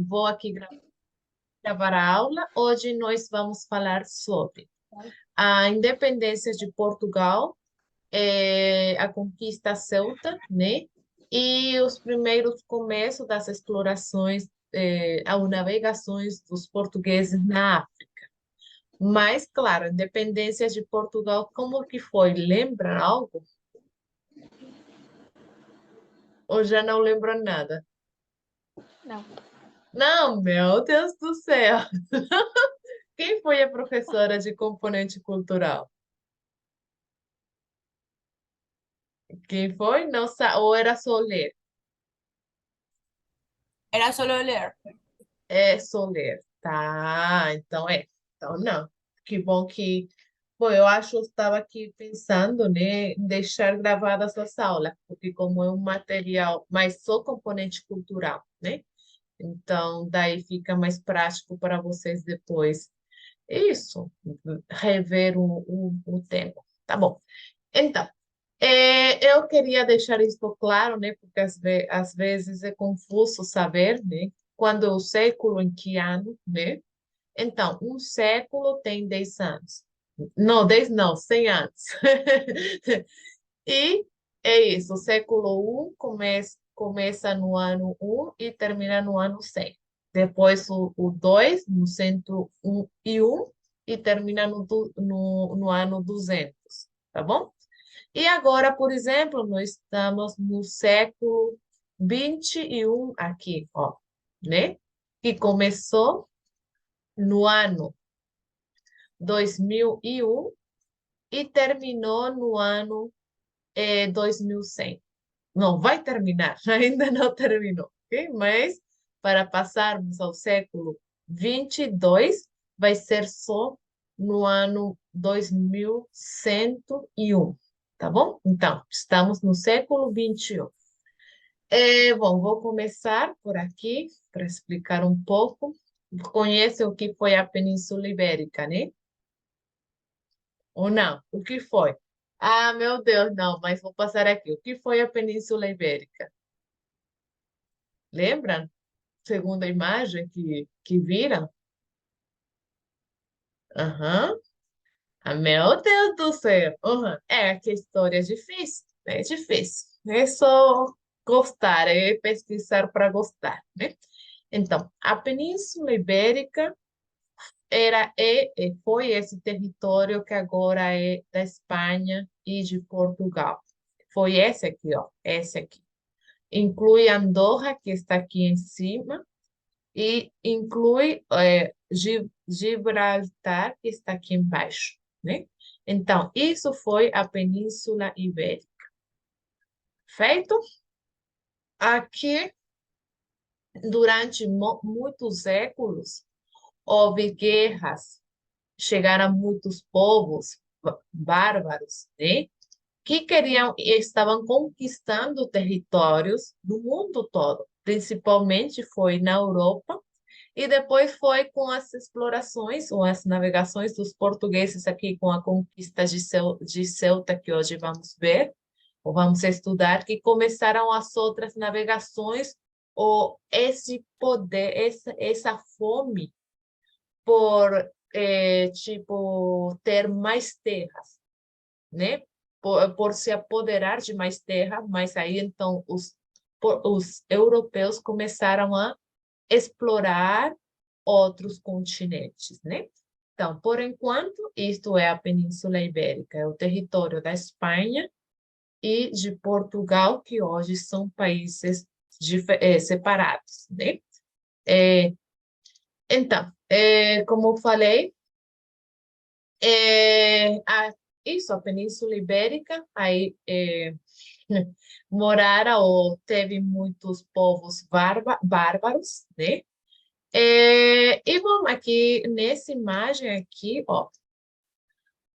vou aqui gravar a aula. Hoje nós vamos falar sobre a independência de Portugal, a conquista celta, né? E os primeiros começos das explorações, ou navegações dos portugueses na África. Mas, claro, a independência de Portugal, como que foi? Lembra algo? Ou já não lembra nada? Não. Não, meu Deus do céu! Quem foi a professora de componente cultural? Quem foi? Não sa ou era Soler? Era solo leer. É Soler. Tá, então é. Então não. Que bom que. Bom, eu acho que eu estava aqui pensando, né, em deixar gravadas as aulas, porque como é um material, mas só componente cultural, né? Então, daí fica mais prático para vocês depois. Isso, rever o tema. Tá bom. Então, eu queria deixar isso claro, né? Porque às vezes é confuso saber, né? Quando o século, em que ano, né? Então, um século tem 10 anos. Não, 10 não, 100 anos. E é isso, o século 1 começa no ano 1 e termina no ano 100. Depois o 2 no 101 e termina no ano 200, tá bom? E agora, por exemplo, nós estamos no século 21 aqui, ó, né? Que começou no ano 2001 e terminou no ano 2100. Não, vai terminar, ainda não terminou, ok? Mas para passarmos ao século 22, vai ser só no ano 2101, tá bom? Então, estamos no século 21. Bom, vou começar por aqui para explicar um pouco. Conhece o que foi a Península Ibérica, né? Ou não? O que foi? Ah, meu Deus, não, mas vou passar aqui. O que foi a Península Ibérica? Lembra? Segunda imagem que viram? Aham. Ah, meu Deus do céu. Aham. É que a história é difícil. É difícil. É só gostar, é pesquisar para gostar, né? Então, a Península Ibérica foi esse território que agora é da Espanha e de Portugal. Foi esse aqui, ó. Esse aqui. Inclui Andorra, que está aqui em cima, e inclui Gibraltar, que está aqui embaixo, né? Então, isso foi a Península Ibérica. Feito? Aqui, durante muitos séculos, houve guerras, chegaram muitos povos bárbaros, né? Que queriam e estavam conquistando territórios do mundo todo, principalmente foi na Europa. E depois foi com as explorações ou as navegações dos portugueses aqui com a conquista de Ceuta, que hoje vamos ver, ou vamos estudar, que começaram as outras navegações, ou esse poder, essa fome por, tipo, ter mais terras, né? Por se apoderar de mais terra, mas aí então os europeus começaram a explorar outros continentes, né? Então, por enquanto, isto é a Península Ibérica, é o território da Espanha e de Portugal, que hoje são países separados, né? É, então, como eu falei, isso, a Península Ibérica, aí moraram ou teve muitos povos bárbaros, né? E bom, aqui nessa imagem aqui, ó,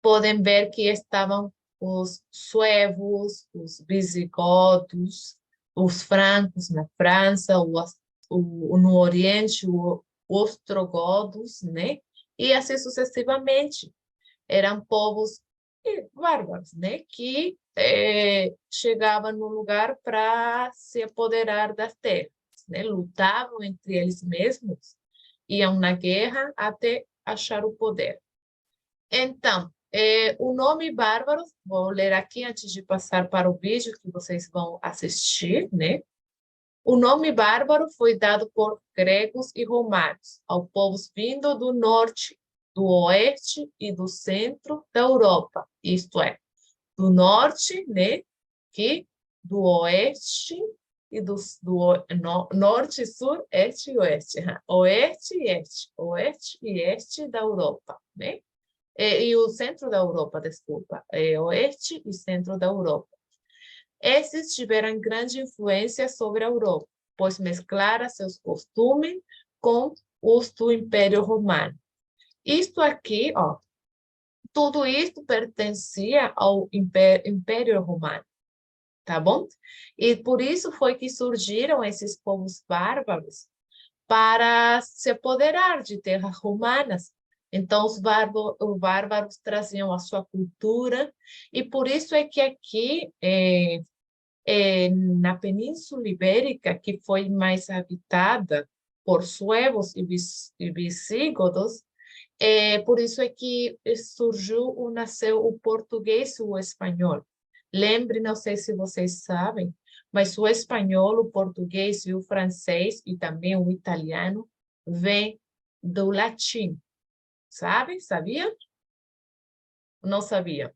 podem ver que estavam os suevos, os visigodos, os francos na França, no Oriente, os ostrogodos, né? E assim sucessivamente. Eram povos bárbaros, né? Que chegavam no lugar para se apoderar das terras, né? Lutavam entre eles mesmos, iam na guerra até achar o poder. Então, o nome bárbaro, vou ler aqui antes de passar para o vídeo que vocês vão assistir, né? O nome bárbaro foi dado por gregos e romanos ao povos vindo do norte, do oeste e do centro da Europa, isto é, do norte, né, do oeste e norte, sul, este e oeste, oeste e este da Europa, né? E o centro da Europa, desculpa, oeste e centro da Europa. Esses tiveram grande influência sobre a Europa, pois mesclaram seus costumes com os do Império Romano. Isto aqui, ó, tudo isto pertencia ao Império Romano, tá bom? E por isso foi que surgiram esses povos bárbaros para se apoderar de terras romanas. Então, os bárbaros traziam a sua cultura, e por isso é que aqui, na Península Ibérica, que foi mais habitada por suevos e visígodos, por isso é que surgiu ou nasceu o português e o espanhol. Lembre, não sei se vocês sabem, mas o espanhol, o português e o francês e também o italiano vêm do latim. Sabe? Sabia? Não sabia.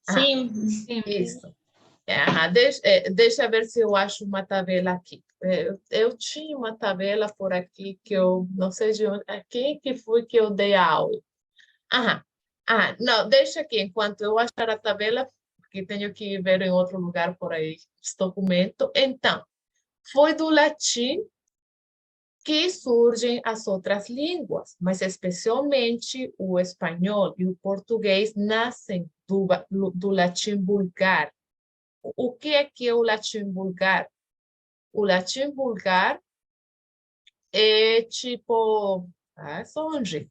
Ah, Sim, sim. isso. Deixa eu ver se eu acho uma tabela aqui. Eu tinha uma tabela por aqui que eu não sei de onde, quem que foi que eu dei a aula. Aham. Ah, não, deixa aqui enquanto eu achar a tabela, porque tenho que ver em outro lugar por aí esse documento. Então, foi do latim que surgem as outras línguas, mas especialmente o espanhol e o português nascem do latim vulgar. O que é o latim vulgar? O latim vulgar é tipo... Ah, onde?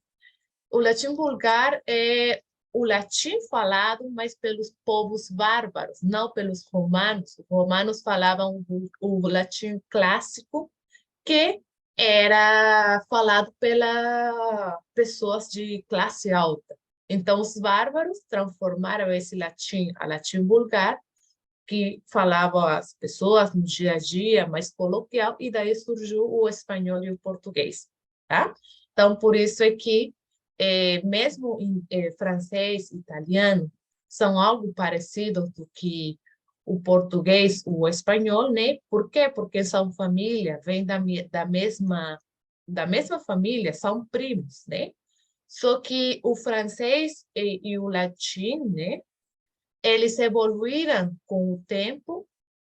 O latim vulgar é o latim falado, mas pelos povos bárbaros, não pelos romanos. Os romanos falavam o latim clássico, que era falado pelas pessoas de classe alta. Então, os bárbaros transformaram esse latim a latim vulgar, que falavam as pessoas no dia a dia, mais coloquial, e daí surgiu o espanhol e o português, tá? Então, por isso é que, mesmo em francês e italiano, são algo parecido do que o português, o espanhol, né? Por quê? Porque são família, vêm da mesma família, são primos, né? Só que o francês e o latim, né? Eles evoluíram com o tempo,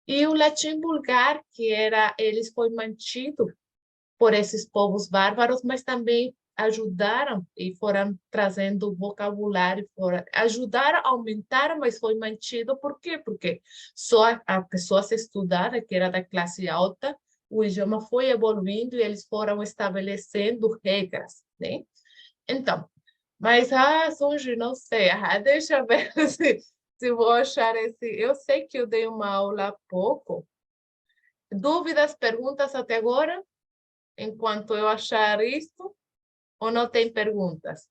e o latim vulgar, eles foi mantido por esses povos bárbaros, mas também ajudaram e foram trazendo vocabulário, ajudaram a aumentar, mas foi mantido. Por quê? Porque só a pessoa se estudada, que era da classe alta, o idioma foi evoluindo e eles foram estabelecendo regras, né? Então, mas, Sonji, não sei, deixa eu ver se vou achar esse... Eu sei que eu dei uma aula há pouco. Dúvidas, perguntas até agora? Enquanto eu achar isto, ou não tem perguntas?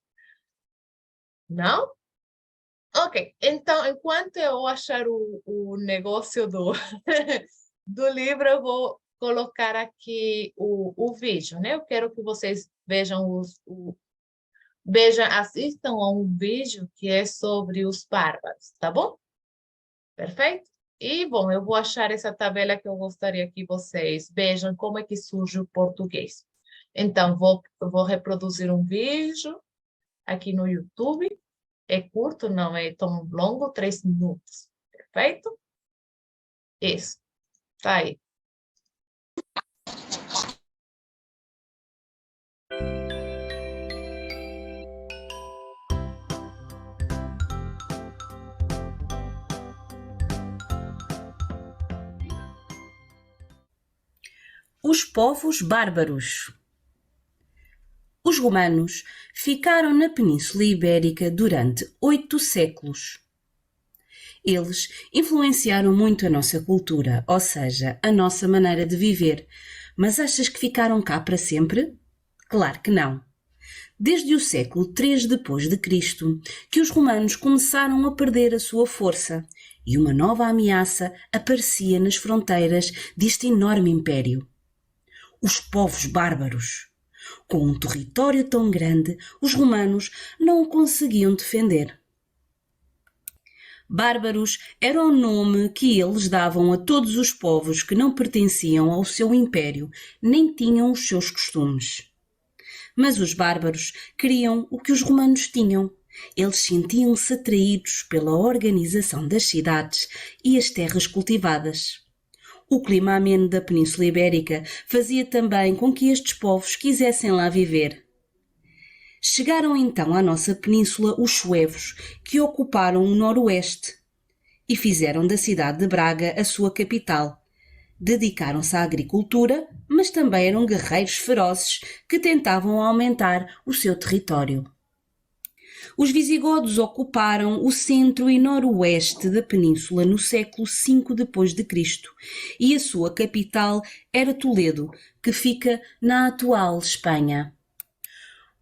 Não? Ok, então, enquanto eu achar o negócio do livro, eu vou colocar aqui o vídeo, né? Eu quero que vocês vejam, assistam a um vídeo que é sobre os bárbaros, tá bom? Perfeito? E, bom, eu vou achar essa tabela que eu gostaria que vocês vejam como é que surge o português. Então, vou reproduzir um vídeo aqui no YouTube. É curto, não é tão longo, 3 minutos. Perfeito? Isso. Tá aí. Os povos bárbaros. Os romanos ficaram na Península Ibérica durante 8 séculos. Eles influenciaram muito a nossa cultura, ou seja, a nossa maneira de viver, Mas achas que ficaram cá para sempre? Claro que não. Desde o século III depois de Cristo, que os romanos começaram a perder a sua força e uma nova ameaça aparecia nas fronteiras deste enorme império. Os povos bárbaros. Com um território tão grande, os romanos não o conseguiam defender. Bárbaros era o nome que eles davam a todos os povos que não pertenciam ao seu império, nem tinham os seus costumes. Mas os bárbaros queriam o que os romanos tinham. Eles sentiam-se atraídos pela organização das cidades e as terras cultivadas. O clima ameno da Península Ibérica fazia também com que estes povos quisessem lá viver. Chegaram então à nossa península os suevos, que ocuparam o noroeste e fizeram da cidade de Braga a sua capital. Dedicaram-se à agricultura, mas também eram guerreiros ferozes que tentavam aumentar o seu território. Os visigodos ocuparam o centro e noroeste da península no século V d.C. e a sua capital era Toledo, que fica na atual Espanha.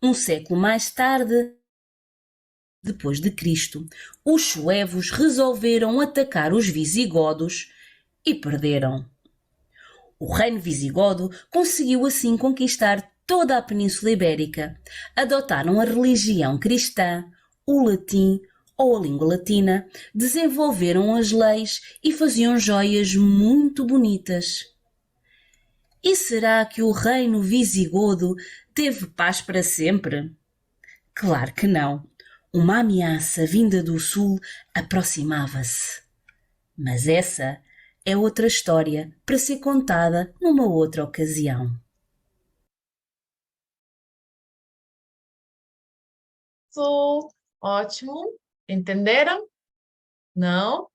Um século mais tarde, depois de Cristo, os suevos resolveram atacar os visigodos e perderam. O reino visigodo conseguiu assim conquistar toda a Península Ibérica. Adotaram a religião cristã, o latim ou a língua latina, desenvolveram as leis e faziam joias muito bonitas. E será que o reino visigodo teve paz para sempre? Claro que não. Uma ameaça vinda do sul aproximava-se. Mas essa é outra história para ser contada numa outra ocasião. Ótimo. Entenderam? Não?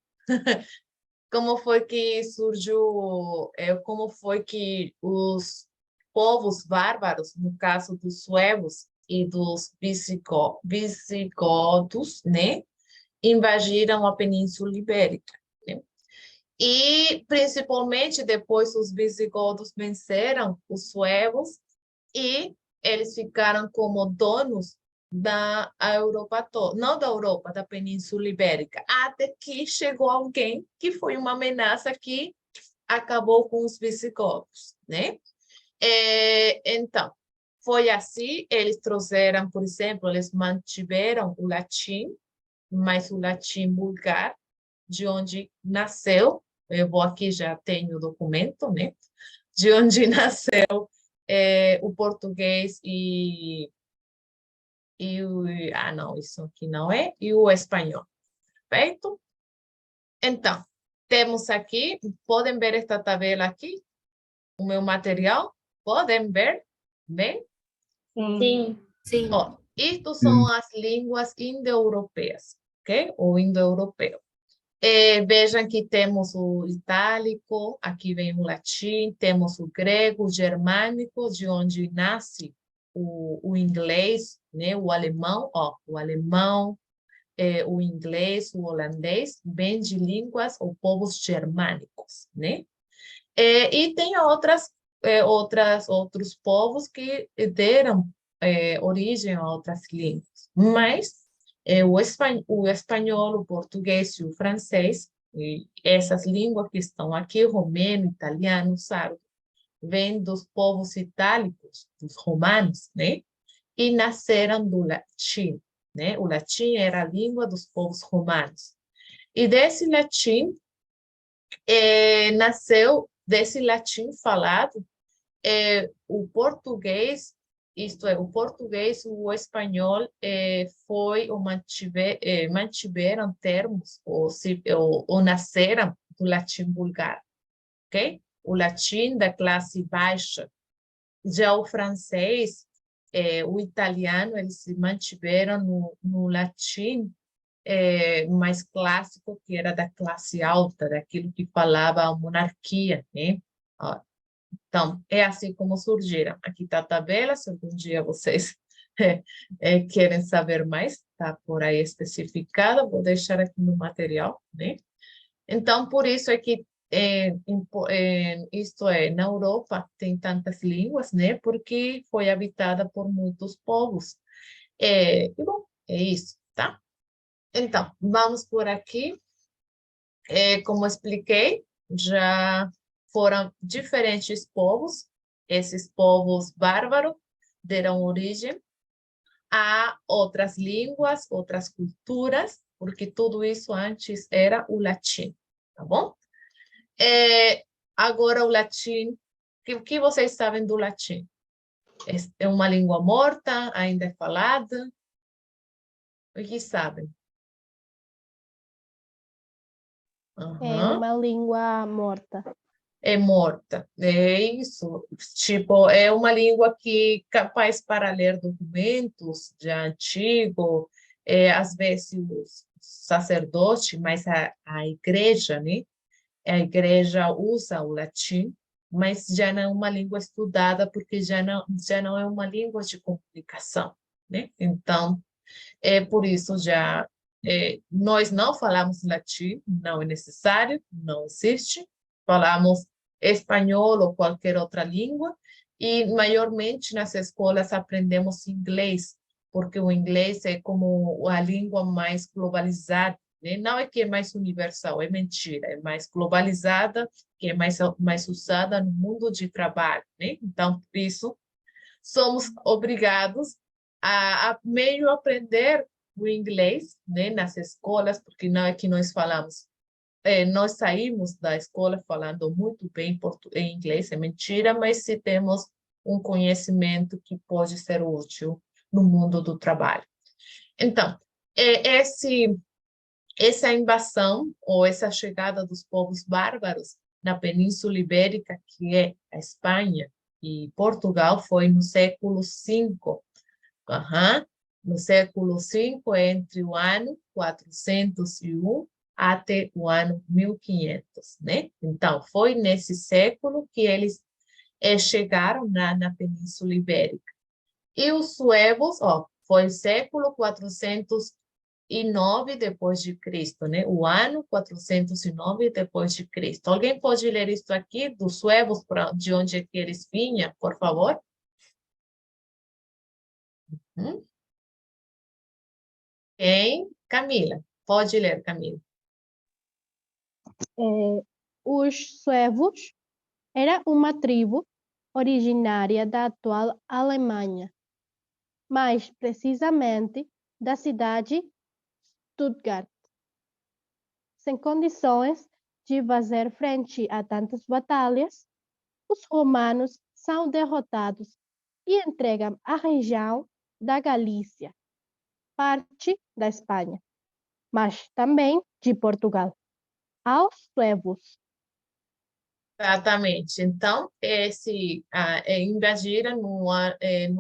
Como foi que surgiu, como foi que os povos bárbaros, no caso dos suevos e dos visigodos, né, invadiram a Península Ibérica, né? E, principalmente, depois os visigodos venceram os suevos e eles ficaram como donos da Europa toda, não da Europa, da Península Ibérica, até que chegou alguém que foi uma ameaça que acabou com os visigodos, né? Então, foi assim, eles trouxeram, por exemplo, eles mantiveram o latim, mas o latim vulgar, de onde nasceu, eu vou aqui, já tenho o documento, né? De onde nasceu o português não, isso aqui não é, e o espanhol, perfeito? Então, temos aqui, podem ver esta tabela aqui, o meu material, podem ver, bem? Sim. Sim. Ó, isto são as línguas indo-europeias, ok? O indo-europeu. Vejam que temos o itálico, aqui vem o latim, temos o grego, o germânico, de onde nasce o inglês, né? O alemão, ó, o alemão, o inglês, o holandês, vem de línguas ou povos germânicos, né? E tem outros povos que deram origem a outras línguas, mas o espanhol, o português e o francês, e essas línguas que estão aqui, romeno, italiano, sardo, vêm dos povos itálicos, dos romanos, né? E nasceram do latim, né? O latim era a língua dos povos romanos. E desse latim, nasceu, desse latim falado, o português, isto é, o português e o espanhol mantiveram termos, ou nasceram do latim vulgar, ok? O latim da classe baixa. Já o francês, o italiano, eles se mantiveram no latim mais clássico, que era da classe alta, daquilo que falava a monarquia, né? Ó, então, é assim como surgiram. Aqui está a tabela, se algum dia vocês querem saber mais, está por aí especificada, vou deixar aqui no material, né? Então, por isso é que isto é, na Europa tem tantas línguas, né? Porque foi habitada por muitos povos. E bom, é isso, tá? Então, vamos por aqui. Como expliquei, já foram diferentes povos. Esses povos bárbaros deram origem a outras línguas, outras culturas, porque tudo isso antes era o latim, tá bom? Agora o latim, o que vocês sabem do latim? É uma língua morta, ainda é falada? O que sabem? É Aham. uma língua morta. É morta. É isso. Tipo, é uma língua que é capaz para ler documentos de antigo, às vezes os sacerdotes, mas a igreja, né? A igreja usa o latim, mas já não é uma língua estudada porque já não é uma língua de comunicação, né? Então, por isso nós não falamos latim, não é necessário, não existe. Falamos espanhol ou qualquer outra língua e maiormente nas escolas aprendemos inglês, porque o inglês é como a língua mais globalizada, né? Não é que é mais universal, é mentira, é mais globalizada, que é mais usada no mundo de trabalho, né? Então, por isso, somos obrigados a meio aprender o inglês, né, nas escolas, porque não é que nós falamos, nós saímos da escola falando muito bem em inglês, é mentira, mas se temos um conhecimento que pode ser útil no mundo do trabalho. Então, essa invasão ou essa chegada dos povos bárbaros na Península Ibérica, que é a Espanha e Portugal, foi no século V. Aham. No século V, entre o ano 401 até o ano 1500, né? Então, foi nesse século que eles chegaram na Península Ibérica. E os suevos, ó, foi século 409 depois de Cristo, né? O ano 409 depois de Cristo. Alguém pode ler isso aqui dos suevos, de onde é que eles vinham, por favor? Hum? Quem? Camila. Pode ler, Camila. Os suevos era uma tribo originária da atual Alemanha, mais precisamente da cidade Stuttgart. Sem condições de fazer frente a tantas batalhas, os romanos são derrotados e entregam a região da Galícia, parte da Espanha, mas também de Portugal, aos suevos. Exatamente. Então, invadiram no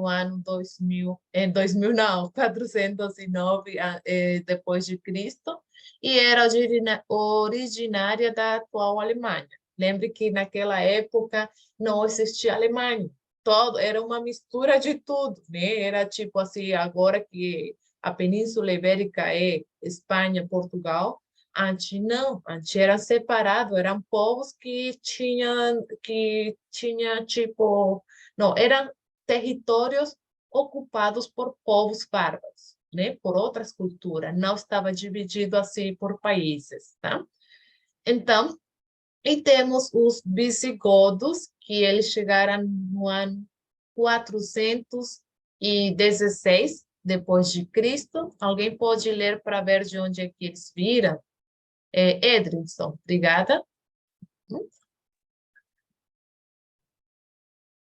ano 2000 não, 409 depois de Cristo, e era originária da atual Alemanha. Lembre que naquela época não existia Alemanha, era uma mistura de tudo, né? Era tipo assim, agora que a Península Ibérica é Espanha, Portugal, antes não, antes era separado, eram povos que tinha tipo, não, eram territórios ocupados por povos bárbaros, né? Por outras culturas, não estava dividido assim por países, tá? Então, e temos os visigodos, que eles chegaram no ano 416 depois de Cristo. Alguém pode ler para ver de onde é que eles viram? Edrinson, obrigada.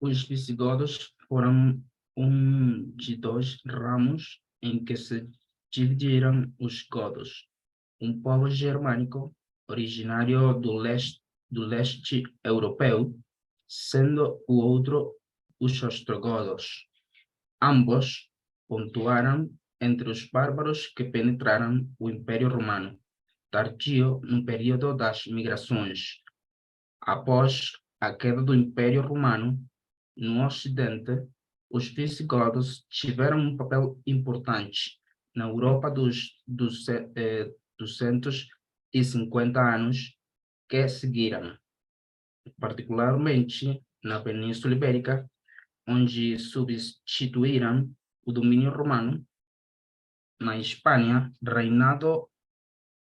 Os visigodos foram um de dois ramos em que se dividiram os godos, um povo germânico originário do leste europeu, sendo o outro os ostrogodos. Ambos pontuaram entre os bárbaros que penetraram o Império Romano, tardio no período das migrações. Após a queda do Império Romano, no Ocidente, os visigodos tiveram um papel importante na Europa dos 250 anos que seguiram, particularmente na Península Ibérica, onde substituíram o domínio romano. Na Espanha, reinado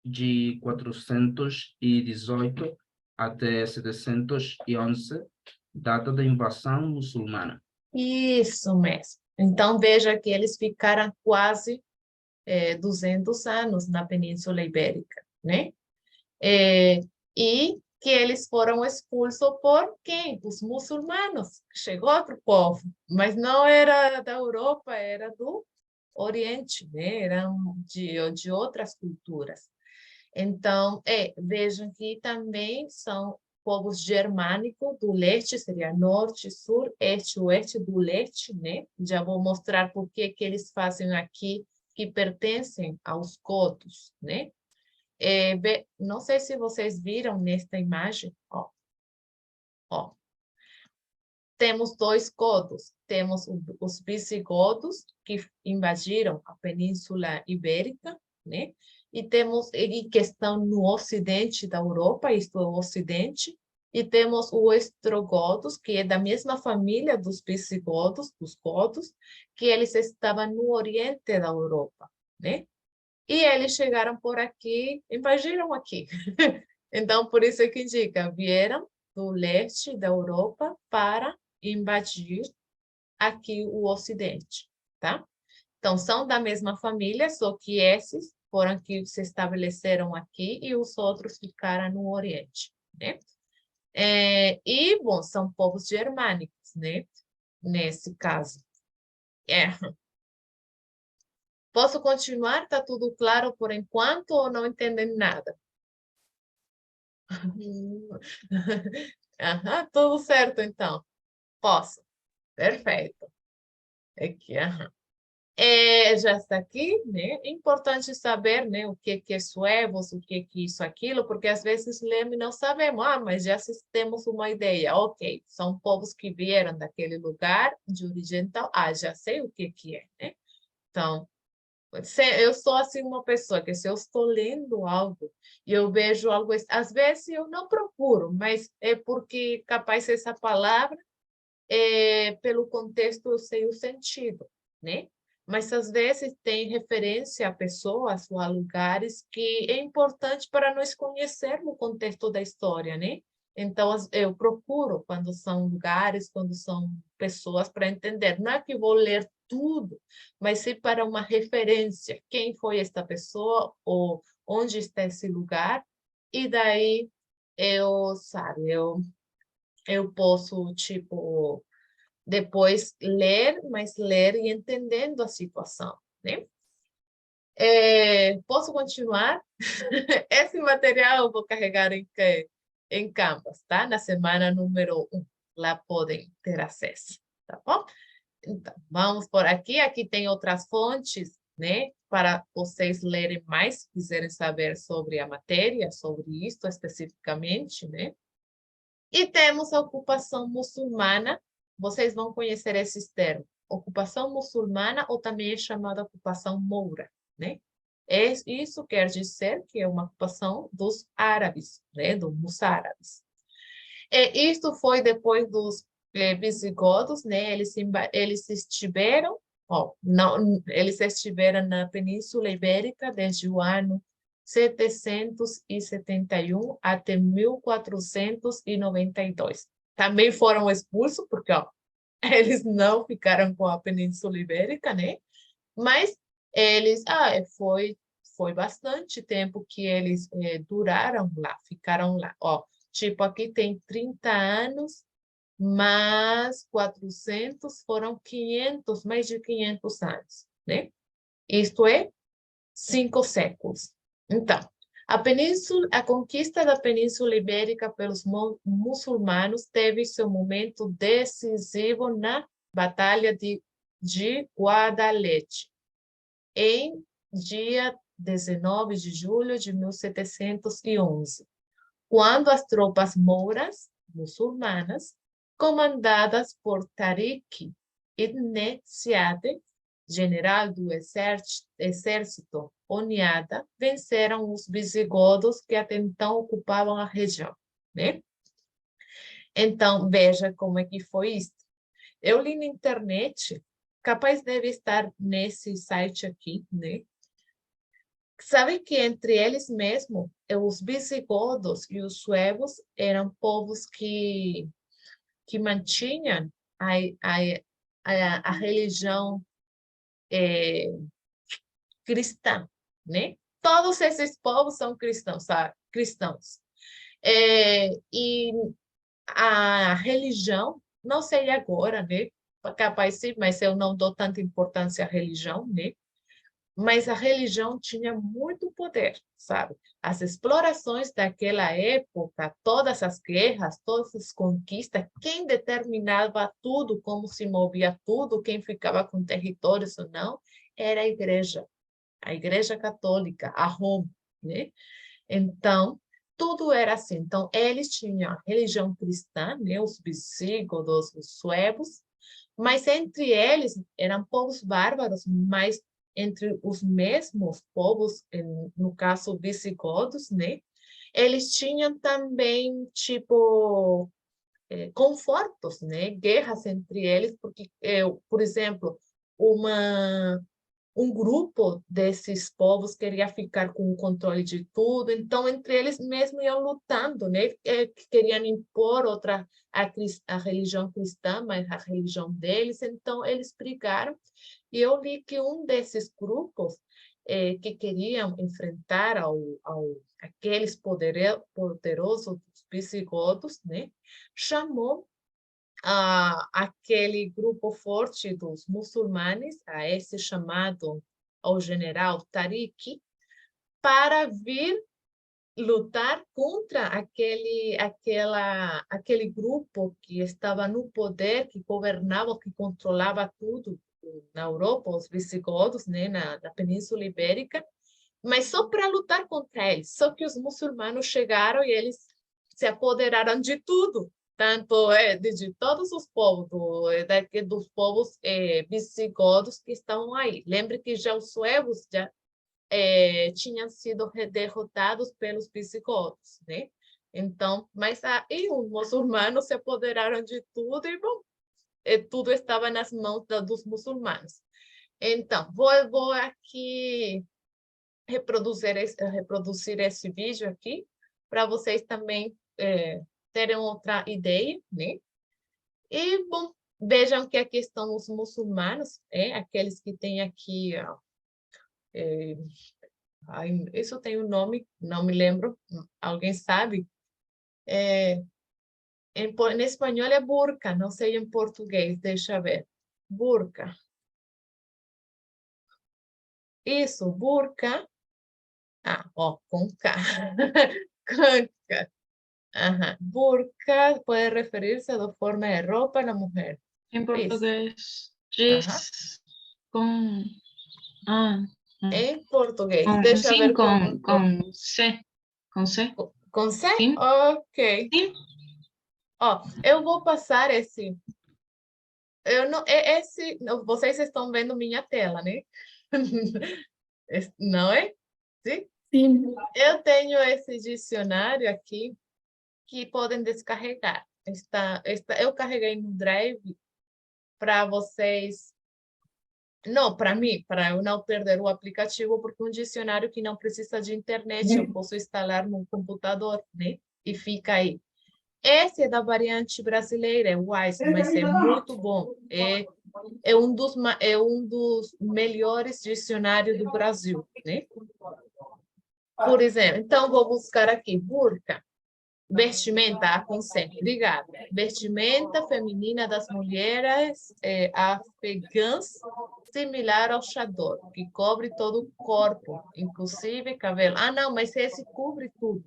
de 418 até 711, data da invasão muçulmana. Isso mesmo. Então, veja que eles ficaram quase 200 anos na Península Ibérica, né? E que eles foram expulsos por quem? Os muçulmanos. Chegou outro povo, mas não era da Europa, era do Oriente, né? Eram de outras culturas. Então, vejam que também são povos germânicos do leste, seria norte, sul, este, oeste do leste, né? Já vou mostrar por que eles fazem aqui, que pertencem aos godos, né? Não sei se vocês viram nesta imagem, ó. Temos dois godos. Temos os visigodos, que invadiram a Península Ibérica, né? E temos que estão no ocidente da Europa, isto é, o ocidente. E temos os ostrogodos, que é da mesma família dos visigodos, dos godos, que eles estavam no oriente da Europa, né? E eles chegaram por aqui, invadiram aqui. Então, por isso é que indica, vieram do leste da Europa para invadir aqui o Ocidente, tá? Então, são da mesma família, só que esses foram que se estabeleceram aqui e os outros ficaram no Oriente, né? Bom, são povos germânicos, né? Nesse caso. Posso continuar? Está tudo claro por enquanto ou não entendem nada? Tudo certo, então. Posso. Perfeito. Aqui, já está aqui, né? É importante saber, né, o que é suevos, o que é isso, aquilo, porque às vezes lemos e não sabemos, mas já temos uma ideia. Ok, são povos que vieram daquele lugar de origem tal. Já sei o que é, né? Então, eu sou assim uma pessoa que se eu estou lendo algo e eu vejo algo, às vezes eu não procuro, mas é porque capaz essa palavra, pelo contexto eu sei o sentido, né? Mas às vezes tem referência a pessoas ou a lugares que é importante para nós conhecermos o contexto da história, né? Então eu procuro quando são lugares, quando são pessoas para entender. Não é que vou ler tudo, mas sim para uma referência. Quem foi esta pessoa ou onde está esse lugar? E daí eu posso, tipo, depois ler, mas ler e entendendo a situação, né? Posso continuar? Esse material eu vou carregar em Canvas, tá? Na semana número 1. Lá podem ter acesso, tá bom? Então, vamos por aqui. Aqui tem outras fontes, né? Para vocês lerem mais, se quiserem saber sobre a matéria, sobre isto especificamente, né? E temos a ocupação muçulmana. Vocês vão conhecer esses termos. Ocupação muçulmana ou também é chamada ocupação moura, né? Isso quer dizer que é uma ocupação dos árabes, né? Dos moçárabes. Isto foi depois dos visigodos, né? Eles estiveram, eles estiveram na Península Ibérica desde o ano 771 até 1492. Também foram expulsos, porque eles não ficaram com a Península Ibérica, né? Mas eles, foi bastante tempo que eles duraram lá, ficaram lá. Tipo, aqui tem 30 anos, mas 400 foram 500, mais de 500 anos, né? Isto é, 5 séculos. Então, a conquista da Península Ibérica pelos muçulmanos teve seu momento decisivo na Batalha de Guadalete, em dia 19 de julho de 1711, quando as tropas mouras muçulmanas, comandadas por Tariq ibn Ziyad, general do exército Oniada, venceram os visigodos que até então ocupavam a região, né? Então, veja como é que foi isso. Eu li na internet, capaz deve estar nesse site aqui, né? Sabe que entre eles mesmos, os visigodos e os suevos eram povos que mantinham a religião cristã, né? Todos esses povos são cristãos, sabe? Cristãos. E a religião, não sei agora, né? Capaz sim, mas eu não dou tanta importância à religião, né? Mas a religião tinha muito poder, sabe? As explorações daquela época, todas as guerras, todas as conquistas, quem determinava tudo, como se movia tudo, quem ficava com territórios ou não, era a igreja católica, a Roma, né? Então, tudo era assim. Então, eles tinham a religião cristã, né? Os visigodos, os suevos, mas entre eles eram povos bárbaros, mas entre os mesmos povos, no caso visigodos, né? Eles tinham também, tipo, confortos, né? Guerras entre eles, porque, por exemplo, um grupo desses povos queria ficar com o controle de tudo, então entre eles mesmo iam lutando, né? Queriam impor a religião cristã, mas a religião deles, então eles brigaram. E eu li que um desses grupos que queriam enfrentar aqueles poderosos visigodos, né? Chamou aquele grupo forte dos muçulmanes, a esse chamado ao general Tariq, para vir lutar contra aquele grupo que estava no poder, que governava, que controlava tudo na Europa, os visigodos, né, na Península Ibérica, mas só para lutar contra eles. Só que os muçulmanos chegaram e eles se apoderaram de tudo, tanto de todos os povos, dos povos visigodos que estavam aí. Lembre que já os suevos já tinham sido derrotados pelos visigodos, né? Então, mas aí os muçulmanos se apoderaram de tudo e, bom, tudo estava nas mãos dos muçulmanos. Então, vou aqui reproduzir esse vídeo aqui para vocês também terem outra ideia, né? E, bom, vejam que aqui estão os muçulmanos, aqueles que têm aqui, ó, isso tem um nome, não me lembro, alguém sabe? Em espanhol é burca, não sei em português, deixa eu ver. Burca. Isso, burca. Ó, com K. Com K. Ajá. Burka puede referirse a dos formas de ropa en la mujer. Em Isso. português, Ajá. diz com... Ah, Em português. com, Deixa eu sim, ver com C. Com C? com C? Sim. Ok. Sim. Ó, eu vou passar esse. Eu não, vocês estão vendo minha tela, né? Não é? Sim? Sim. Eu tenho esse dicionário aqui que podem descarregar. Eu carreguei no Drive para vocês. Não, para mim, para eu não perder o aplicativo, porque um dicionário que não precisa de internet, eu posso instalar no computador, né? E fica aí. Esse é da variante brasileira, é Wise, mas é muito bom. É um dos melhores dicionários do Brasil, né? Por exemplo, então vou buscar aqui, burca. Vestimenta, com C, obrigada. Vestimenta feminina das mulheres afegãs, similar ao chador, que cobre todo o corpo, inclusive cabelo. Não, mas esse cobre tudo.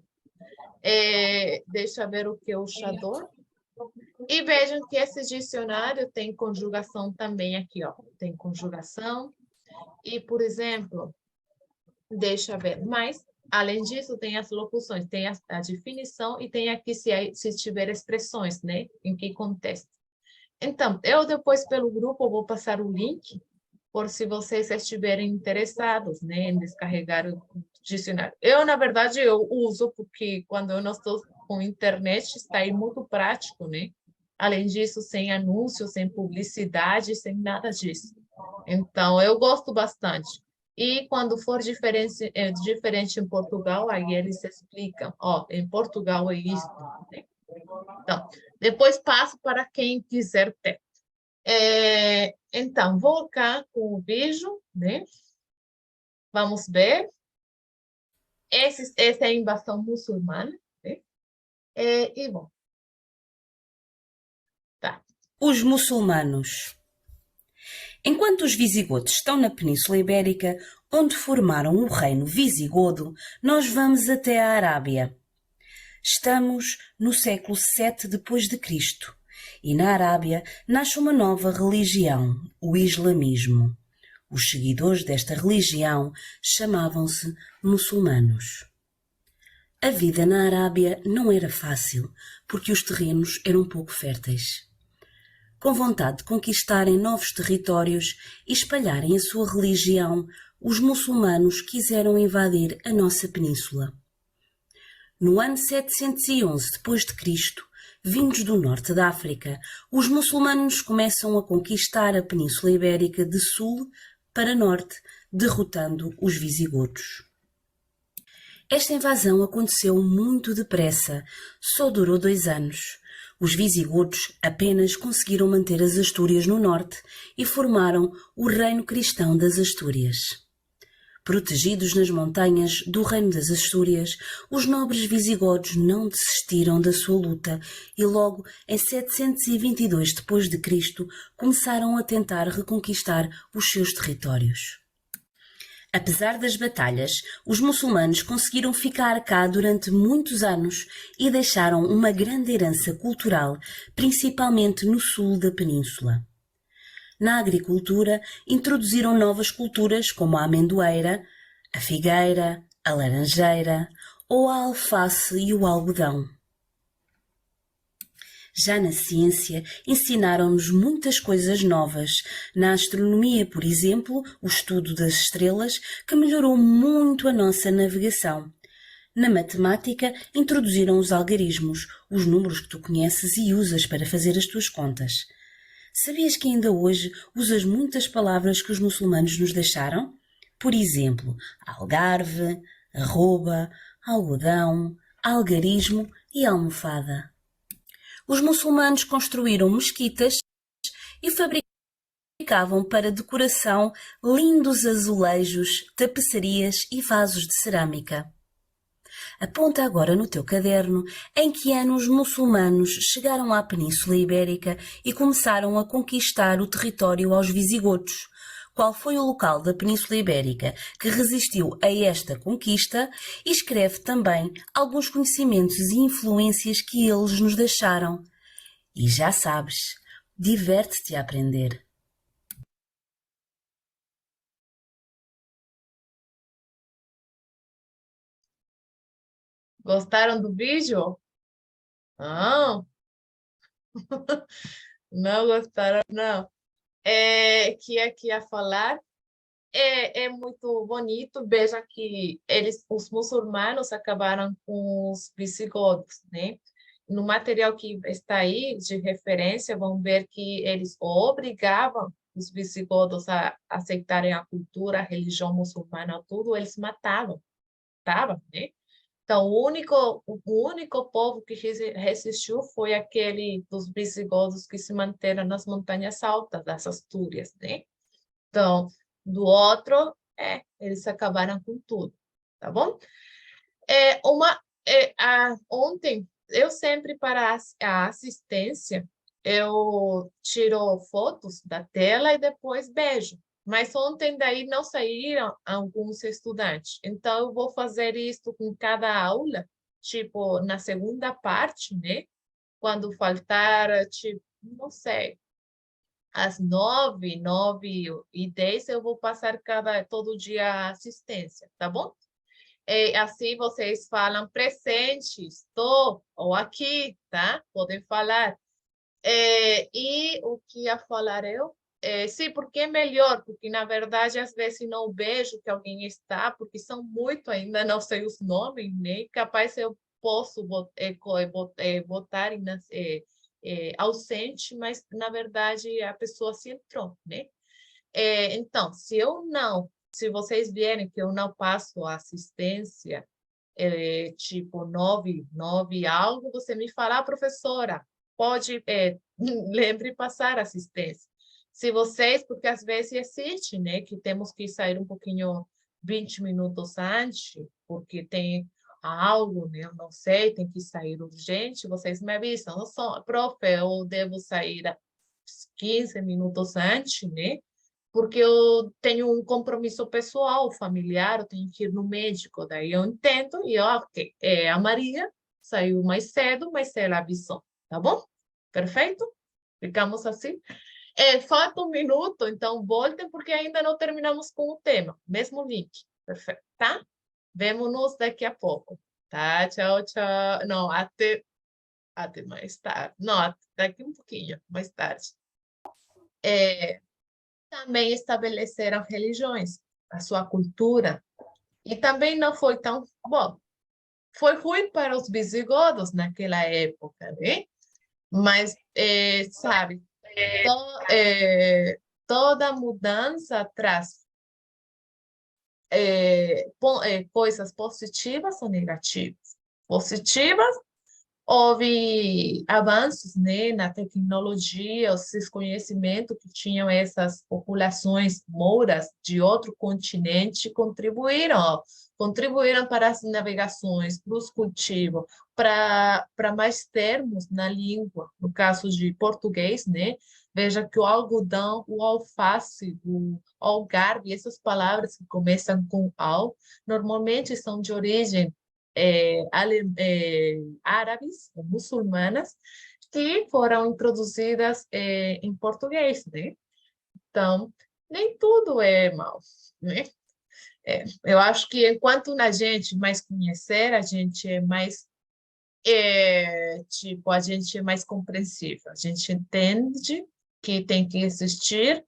Deixa eu ver o que é o chador. E vejam que esse dicionário tem conjugação também aqui, ó. Tem conjugação. E, por exemplo, deixa eu ver, mas além disso, tem as locuções, tem a definição e tem aqui se tiver expressões, né? Em que contexto. Então, eu depois pelo grupo vou passar o link por se vocês estiverem interessados, né, em descarregar o dicionário. Eu, na verdade, eu uso porque quando eu não estou com internet, está aí muito prático, né? Além disso, sem anúncios, sem publicidade, sem nada disso. Então, eu gosto bastante. E quando for diferente em Portugal, aí eles explicam, ó, em Portugal é isso, né? Então, depois passo para quem quiser ter. Então, vou cá com o vídeo, né? Vamos ver. Essa é a invasão muçulmana, né? E bom, tá. Os muçulmanos. Enquanto os visigodos estão na Península Ibérica, onde formaram o reino visigodo, nós vamos até a Arábia. Estamos no século VII depois de Cristo e na Arábia nasce uma nova religião, o islamismo. Os seguidores desta religião chamavam-se muçulmanos. A vida na Arábia não era fácil, porque os terrenos eram pouco férteis. Com vontade de conquistarem novos territórios e espalharem a sua religião, os muçulmanos quiseram invadir a nossa península. No ano 711 d.C., vindos do norte da África, os muçulmanos começam a conquistar a Península Ibérica de sul para norte, derrotando os visigodos. Esta invasão aconteceu muito depressa, só durou 2 anos. Os visigodos apenas conseguiram manter as Astúrias no norte e formaram o Reino Cristão das Astúrias. Protegidos nas montanhas do Reino das Astúrias, os nobres visigodos não desistiram da sua luta e logo em 722 d.C. começaram a tentar reconquistar os seus territórios. Apesar das batalhas, os muçulmanos conseguiram ficar cá durante muitos anos e deixaram uma grande herança cultural, principalmente no sul da península. Na agricultura, introduziram novas culturas como a amendoeira, a figueira, a laranjeira ou a alface e o algodão. Já na ciência, ensinaram-nos muitas coisas novas. Na astronomia, por exemplo, o estudo das estrelas, que melhorou muito a nossa navegação. Na matemática, introduziram os algarismos, os números que tu conheces e usas para fazer as tuas contas. Sabias que ainda hoje usas muitas palavras que os muçulmanos nos deixaram? Por exemplo, algarve, arroba, algodão, algarismo e almofada. Os muçulmanos construíram mesquitas e fabricavam para decoração lindos azulejos, tapeçarias e vasos de cerâmica. Aponta agora no teu caderno em que ano os muçulmanos chegaram à Península Ibérica e começaram a conquistar o território aos visigodos. Qual foi o local da Península Ibérica que resistiu a esta conquista e escreve também alguns conhecimentos e influências que eles nos deixaram. E já sabes, diverte-te a aprender. Gostaram do vídeo? Não, não gostaram, não. Que aqui ia falar é muito bonito. Veja que os muçulmanos acabaram com os visigodos, né? No material que está aí de referência, vão ver que eles obrigavam os visigodos a aceitarem a cultura, a religião muçulmana, tudo, eles matavam, né? Então, o único povo que resistiu foi aquele dos visigodos que se manteram nas montanhas altas das Astúrias, né? Então, do outro, eles acabaram com tudo, tá bom? Ontem, eu sempre para a assistência, eu tiro fotos da tela e depois vejo. Mas ontem daí não saíram alguns estudantes. Então, eu vou fazer isso com cada aula, tipo, na segunda parte, né? Quando faltar, tipo, não sei, às 9, 9h10, eu vou passar todo dia a assistência, tá bom? Assim vocês falam presente, estou, ou aqui, tá? Podem falar. E o que ia falar eu? sim, porque é melhor, porque na verdade às vezes não vejo que alguém está, porque são muito ainda, não sei os nomes, né? Capaz eu posso botar ausente, mas na verdade a pessoa se entrou, né? Então, se vocês vierem que eu não passo assistência, tipo 9 algo, você me fala, professora, pode, lembre passar assistência. Se vocês, porque às vezes existe, né, que temos que sair um pouquinho 20 minutos antes, porque tem algo, né, eu não sei, tem que sair urgente, vocês me avisam, eu sou, prof, eu devo sair 15 minutos antes, né? Porque eu tenho um compromisso pessoal, familiar, eu tenho que ir no médico, daí eu entendo e ok, a Maria saiu mais cedo, mas ela avisou, tá bom? Perfeito? Ficamos assim? Falta um minuto, então voltem, porque ainda não terminamos com o tema. Mesmo link, perfeito, tá? Vemo-nos daqui a pouco, tá? Tchau, tchau. Não, até mais tarde. Não, daqui um pouquinho, mais tarde. Também estabeleceram religiões, a sua cultura, e também não foi tão bom. Foi ruim para os visigodos naquela época, né? Mas, sabe, toda mudança traz coisas positivas ou negativas. Positivas, houve avanços, né, na tecnologia, os conhecimentos que tinham essas populações mouras de outro continente contribuíram para as navegações, para os cultivos, para mais termos na língua, no caso de português, né? Veja que o algodão, o alface, o algarve, essas palavras que começam com al, normalmente são de origem árabes ou muçulmanas que foram introduzidas em português, né? Então, nem tudo é mal, né? Eu acho que enquanto a gente mais conhecer, a gente é mais tipo, a gente é mais compreensível, a gente entende que tem que existir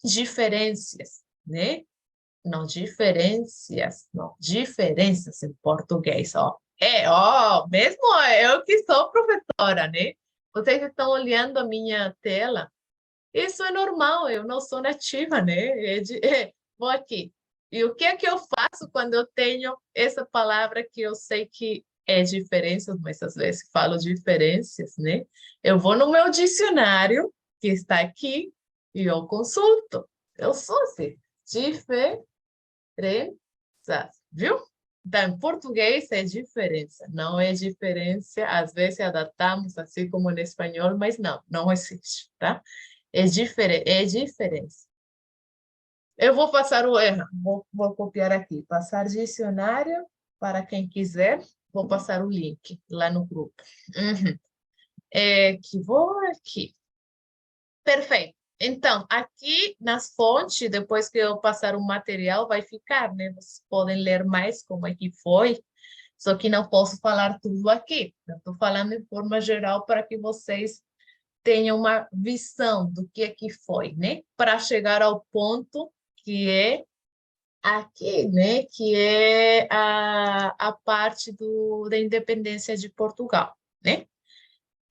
diferenças, né? Não diferenças, não, diferenças em português, ó. Mesmo eu que sou professora, né? Vocês estão olhando a minha tela. Isso é normal, eu não sou nativa, né? Vou aqui. E o que é que eu faço quando eu tenho essa palavra que eu sei que é diferença, mas às vezes falo diferenças, né? Eu vou no meu dicionário, que está aqui, e eu consulto. Eu sou assim, diferenças, viu? Então, em português é diferença, não é diferença. Às vezes adaptamos assim como no espanhol, mas não existe, tá? É diferença. Eu vou passar vou copiar aqui, passar dicionário para quem quiser. Vou passar o link lá no grupo. Uhum. Que vou aqui. Perfeito. Então, aqui nas fontes, depois que eu passar o material, vai ficar, né? Vocês podem ler mais como é que foi, só que não posso falar tudo aqui. Eu estou falando em forma geral para que vocês tenham uma visão do que é que foi, né? Para chegar ao ponto que é aqui, né? Que é a parte da independência de Portugal, né?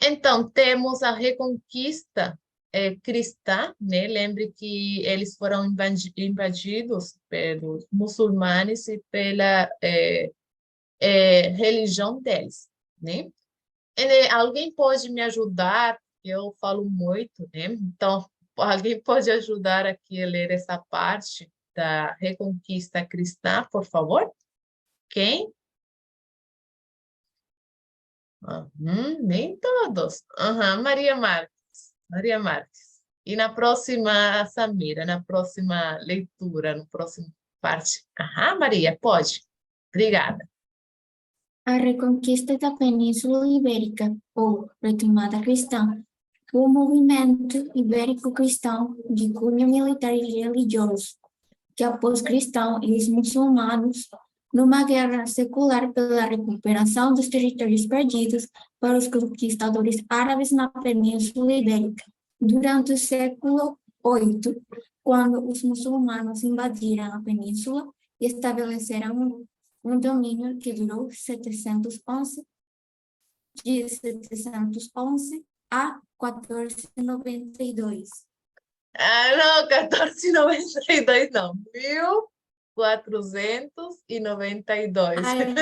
Então, temos a Reconquista cristã, né? Lembre que eles foram invadidos pelos muçulmanos e pela religião deles, né? Alguém pode me ajudar? Eu falo muito, né? Então, alguém pode ajudar aqui a ler essa parte da Reconquista cristã, por favor? Quem? Nem todos. Maria Marques. Maria Marques. E na próxima, Samira, na próxima leitura, no próximo parte. Maria, pode. Obrigada. A Reconquista da Península Ibérica, ou Retomada Cristã, foi um movimento ibérico-cristão de cunho militar e religioso, que após cristãos e os muçulmanos, numa guerra secular pela recuperação dos territórios perdidos para os conquistadores árabes na Península Ibérica, Durante o século VIII, quando os muçulmanos invadiram a península e estabeleceram um domínio que durou 711, de 711 a 1492. Ah, não, 1492 não. 1492. Ai,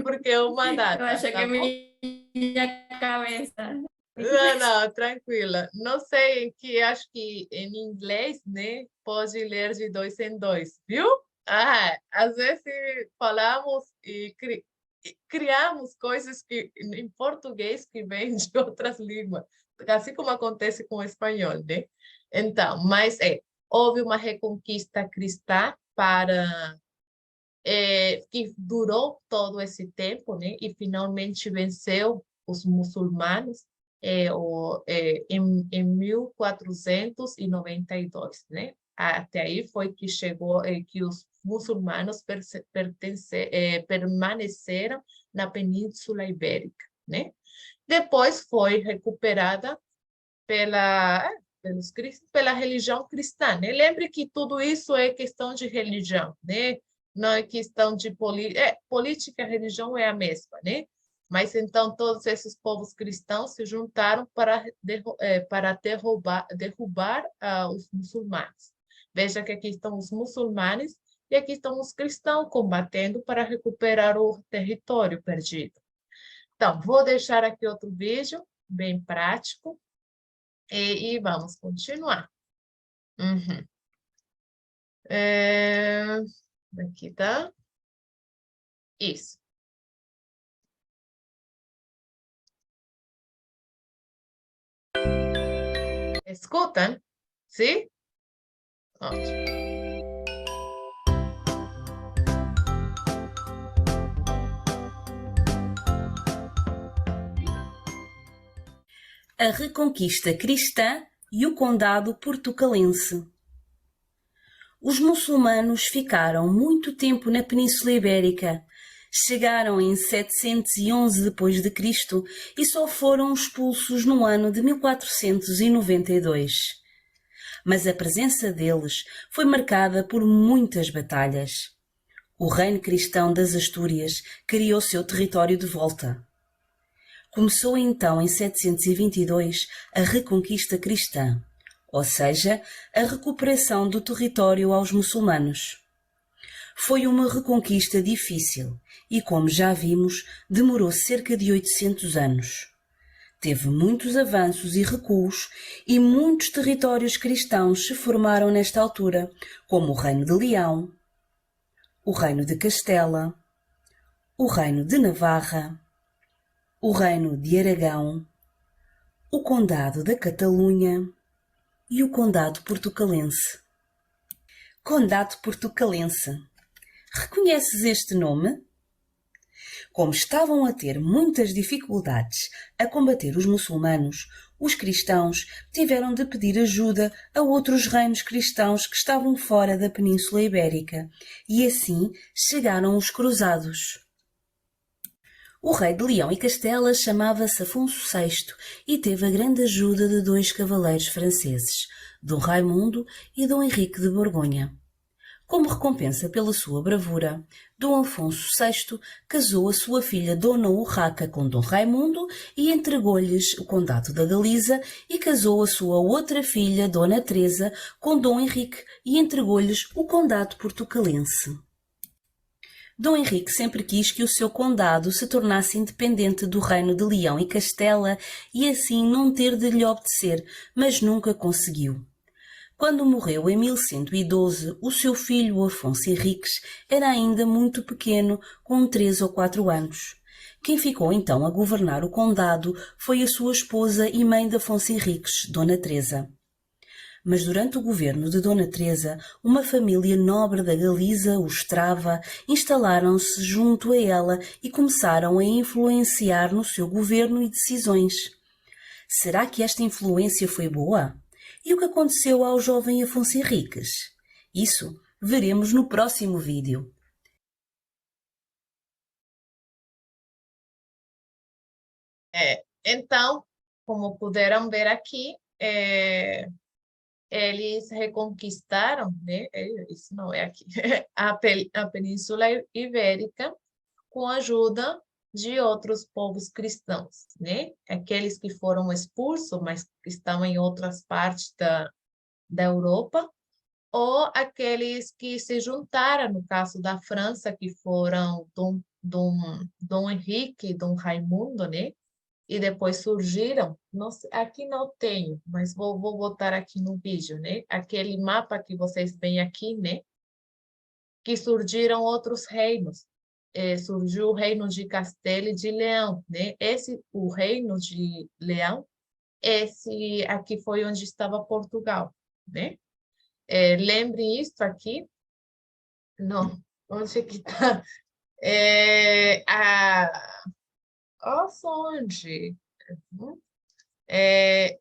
Porque é uma eu data, acho tá que bom? minha cabeça. Não, tranquila. Não sei que acho que em inglês, né, pode ler de dois em dois, viu? Ah, às vezes falamos e criamos coisas que em português que vêm de outras línguas, assim como acontece com o espanhol, né? Então, mas houve uma reconquista cristã que durou todo esse tempo, né? E finalmente venceu os muçulmanos em 1492, né? Até aí foi que chegou que os muçulmanos permaneceram na Península Ibérica, né? Depois foi recuperada pela religião cristã, né? Lembre que tudo isso é questão de religião, né? Não é questão de política, religião é a mesma, né? Mas então todos esses povos cristãos se juntaram para derrubar os muçulmanos. Veja que aqui estão os muçulmanos e aqui estão os cristãos combatendo para recuperar o território perdido. Então, vou deixar aqui outro vídeo bem prático e vamos continuar. Uhum. Aqui tá. Isso. Escutam? Sim? Ótimo. A Reconquista Cristã e o Condado Portucalense. Os muçulmanos ficaram muito tempo na Península Ibérica. Chegaram em 711 d.C. e só foram expulsos no ano de 1492. Mas a presença deles foi marcada por muitas batalhas. O reino cristão das Astúrias criou seu território de volta. Começou então em 722 a Reconquista Cristã, ou seja, a recuperação do território aos muçulmanos. Foi uma reconquista difícil e, como já vimos, demorou cerca de 800 anos. Teve muitos avanços e recuos e muitos territórios cristãos se formaram nesta altura, como o Reino de Leão, o Reino de Castela, o Reino de Navarra, o Reino de Aragão, o Condado da Catalunha e o Condado Portucalense. Condado Portucalense. Reconheces este nome? Como estavam a ter muitas dificuldades a combater os muçulmanos, os cristãos tiveram de pedir ajuda a outros reinos cristãos que estavam fora da Península Ibérica, e assim chegaram os cruzados. O rei de Leão e Castela chamava-se Afonso VI e teve a grande ajuda de dois cavaleiros franceses, Dom Raimundo e Dom Henrique de Borgonha. Como recompensa pela sua bravura, Dom Afonso VI casou a sua filha Dona Urraca com Dom Raimundo e entregou-lhes o condado da Galiza, e casou a sua outra filha, Dona Teresa, com Dom Henrique e entregou-lhes o condado portucalense. Dom Henrique sempre quis que o seu condado se tornasse independente do reino de Leão e Castela e assim não ter de lhe obedecer, mas nunca conseguiu. Quando morreu em 1112, o seu filho Afonso Henriques era ainda muito pequeno, com 3 ou 4 anos. Quem ficou então a governar o condado foi a sua esposa e mãe de Afonso Henriques, Dona Teresa. Mas durante o governo de Dona Teresa, uma família nobre da Galiza, os Trava, instalaram-se junto a ela e começaram a influenciar no seu governo e decisões. Será que esta influência foi boa? E o que aconteceu ao jovem Afonso Henriques? Isso veremos no próximo vídeo. Então, como puderam ver aqui, eles reconquistaram, né? Isso não é aqui, a Península Ibérica com a ajuda de outros povos cristãos, né? Aqueles que foram expulsos, mas que estão em outras partes da Europa, ou aqueles que se juntaram, no caso da França, que foram Dom Henrique e Dom Raimundo, né? E depois surgiram, não aqui não tenho, mas vou botar aqui no vídeo, né? Aquele mapa que vocês veem aqui, né? Que surgiram outros reinos. Surgiu o reino de Castelo e de Leão, né? O reino de Leão, esse aqui foi onde estava Portugal, né? Lembrem isso aqui. Não, onde é que está? Onde?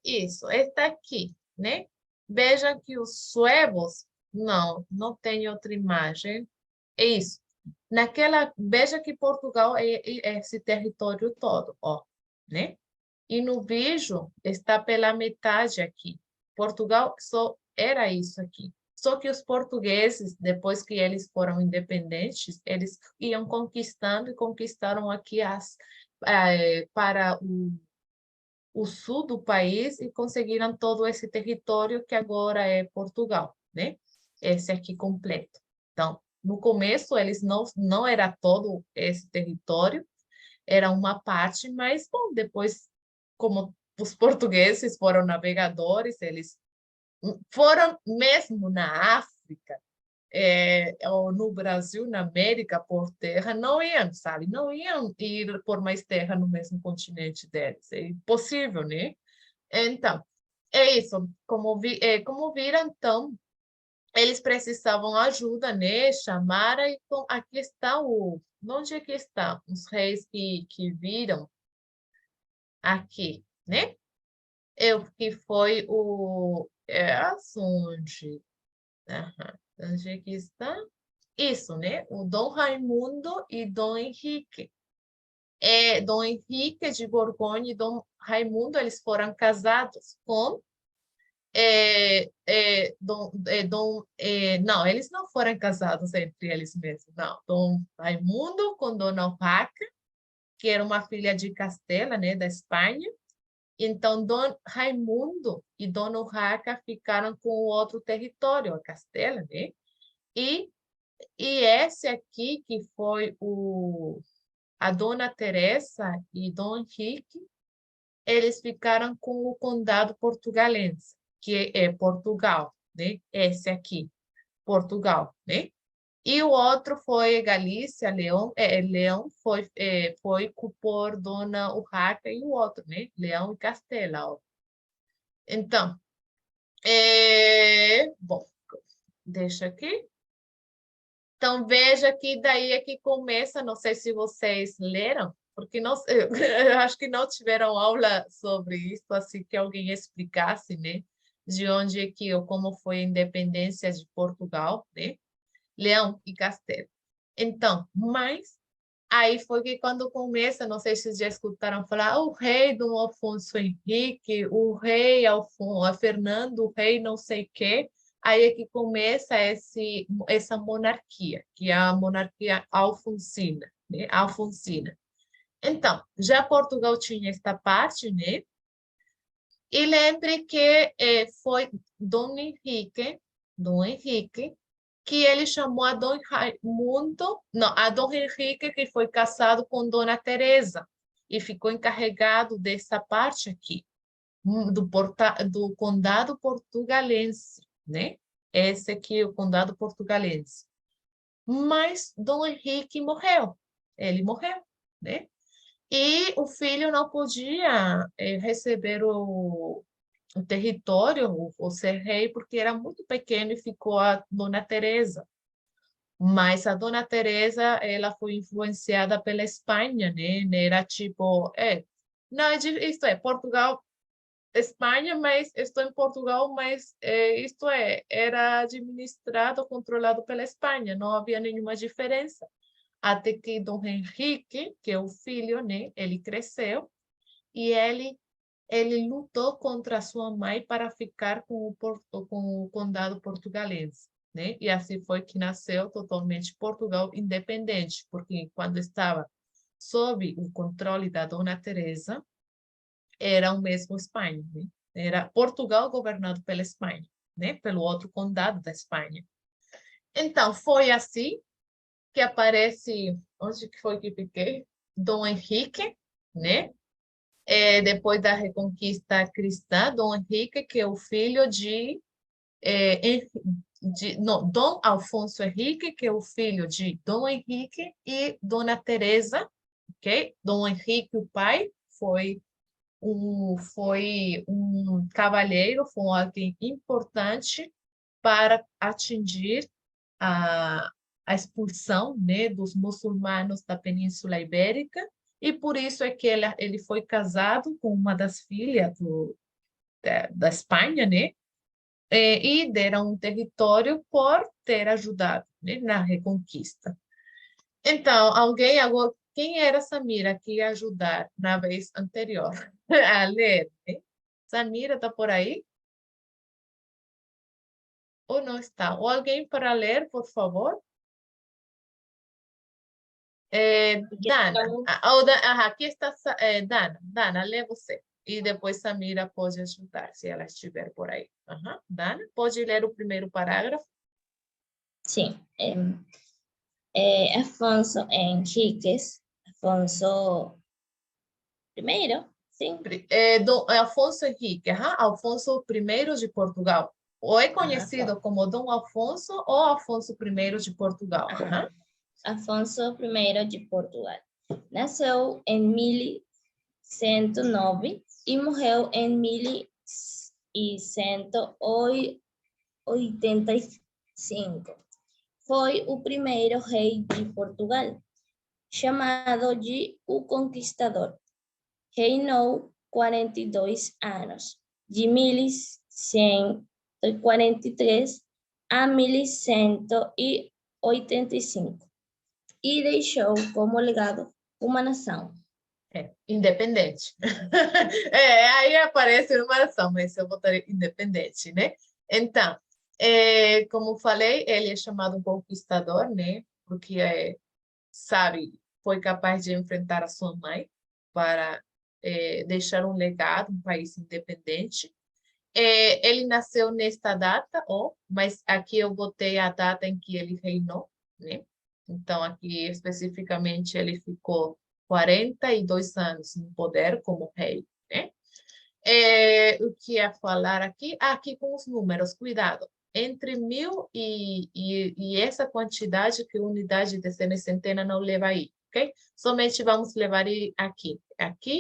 Isso, está aqui, né? Veja que os suevos, não tem outra imagem. É isso. Veja que Portugal é esse território todo, ó, né? E no vídeo está pela metade aqui. Portugal só era isso aqui. Só que os portugueses, depois que eles foram independentes, eles iam conquistando e conquistaram aqui para o sul do país e conseguiram todo esse território que agora é Portugal, né? Esse aqui completo. Então, no começo, eles não era todo esse território, era uma parte, mas, bom, depois, como os portugueses foram navegadores, eles foram mesmo na África, ou no Brasil, na América, por terra, não iam, sabe? Não iam ir por mais terra no mesmo continente deles. É impossível, né? Então, é isso. Como viram, então, eles precisavam ajuda, né? Chamaram e aqui está onde é que está? Os reis que viram aqui, né? Que foi onde? Aham. Onde é que está? Isso, né? O Dom Raimundo e Dom Henrique. Dom Henrique de Borgonha e Dom Raimundo, eles foram casados com não, eles não foram casados entre eles mesmos, não. Dom Raimundo com Dona Urraca, que era uma filha de Castela, né, da Espanha. Então, Dom Raimundo e Dona Urraca ficaram com o outro território, a Castela, né? E esse aqui, que foi a Dona Teresa e Dom Henrique, eles ficaram com o condado portugalense, que é Portugal, né? Esse aqui, Portugal, né? E o outro foi Galícia, Leão, Leão foi por Dona Urraca e o outro, né? Leão e Castela. Ó. Então, bom, deixa aqui. Então, veja que daí é que começa, não sei se vocês leram, porque não, eu acho que não tiveram aula sobre isso, assim que alguém explicasse, né? De onde é que, ou como foi a independência de Portugal, né? Leão e Castelo. Então, mas aí foi que quando começa, não sei se vocês já escutaram falar, o rei Dom Afonso Henrique, o rei Fernando, o rei não sei o quê, aí é que começa essa monarquia, que é a monarquia alfonsina, né? Alfonsina. Então, já Portugal tinha esta parte, né? E lembre que foi Dom Henrique, que ele chamou a Dom Raimundo, não, a Dom Henrique, que foi casado com Dona Teresa, e ficou encarregado dessa parte aqui, do condado portugalense, né? Esse aqui é o condado portugalense. Mas Dom Henrique morreu, ele morreu, né? E o filho não podia receber o território, o ser rei, porque era muito pequeno e ficou a Dona Teresa. Mas a Dona Teresa, ela foi influenciada pela Espanha, né? Era tipo, não, isto é, Portugal, Espanha, mas estou em Portugal, mas era administrado, controlado pela Espanha, não havia nenhuma diferença. Até que Dom Henrique, que é o filho, né? Ele cresceu e ele ele lutou contra sua mãe para ficar com o condado português, né? E assim foi que nasceu totalmente Portugal independente, porque quando estava sob o controle da Dona Teresa, era o mesmo Espanha, né? Era Portugal governado pela Espanha, né? Pelo outro condado da Espanha. Então, foi assim que aparece, onde que foi que fiquei? Dom Henrique, né? Depois da Reconquista Cristã, Dom Henrique, que é o filho não, Dom Alfonso Henrique, que é o filho de Dom Henrique e Dona Teresa, ok? Dom Henrique, o pai, foi um cavalheiro, foi alguém importante para atingir a, a expulsão, né, dos muçulmanos da Península Ibérica, e por isso é que ele foi casado com uma das filhas da Espanha, né, e deram um território por ter ajudado, né, na Reconquista. Então, alguém agora, quem era Samira que ia ajudar na vez anterior a ler, né? Samira está por aí? Ou não está? Ou alguém para ler, por favor? Dana. Aqui está Dana. Dana, lê você. E depois Samira pode ajudar, se ela estiver por aí. Dana, pode ler o primeiro parágrafo? Sim. Afonso Henriques, Afonso I, sim. Afonso Henrique, Alfonso I de Portugal. Ou é conhecido como Dom Alfonso ou Afonso I de Portugal. Afonso I de Portugal. Nasceu em 1109 e morreu em 1185. Foi o primeiro rei de Portugal, chamado de O Conquistador. Reinou 42 anos, de 1143 a 1185, e deixou como legado uma nação. Independente. Aí aparece uma nação, mas eu botaria independente, né? Então, como falei, ele é chamado um conquistador, né? Porque, sabe, foi capaz de enfrentar a sua mãe para deixar um legado, um país independente. Ele nasceu nesta data, mas aqui eu botei a data em que ele reinou, né? Então, aqui especificamente ele ficou 42 anos no poder como rei, né? O que ia falar aqui? Aqui com os números, cuidado. Entre 1000 e essa quantidade que unidade de semicentena não leva aí, ok? Somente vamos levar aqui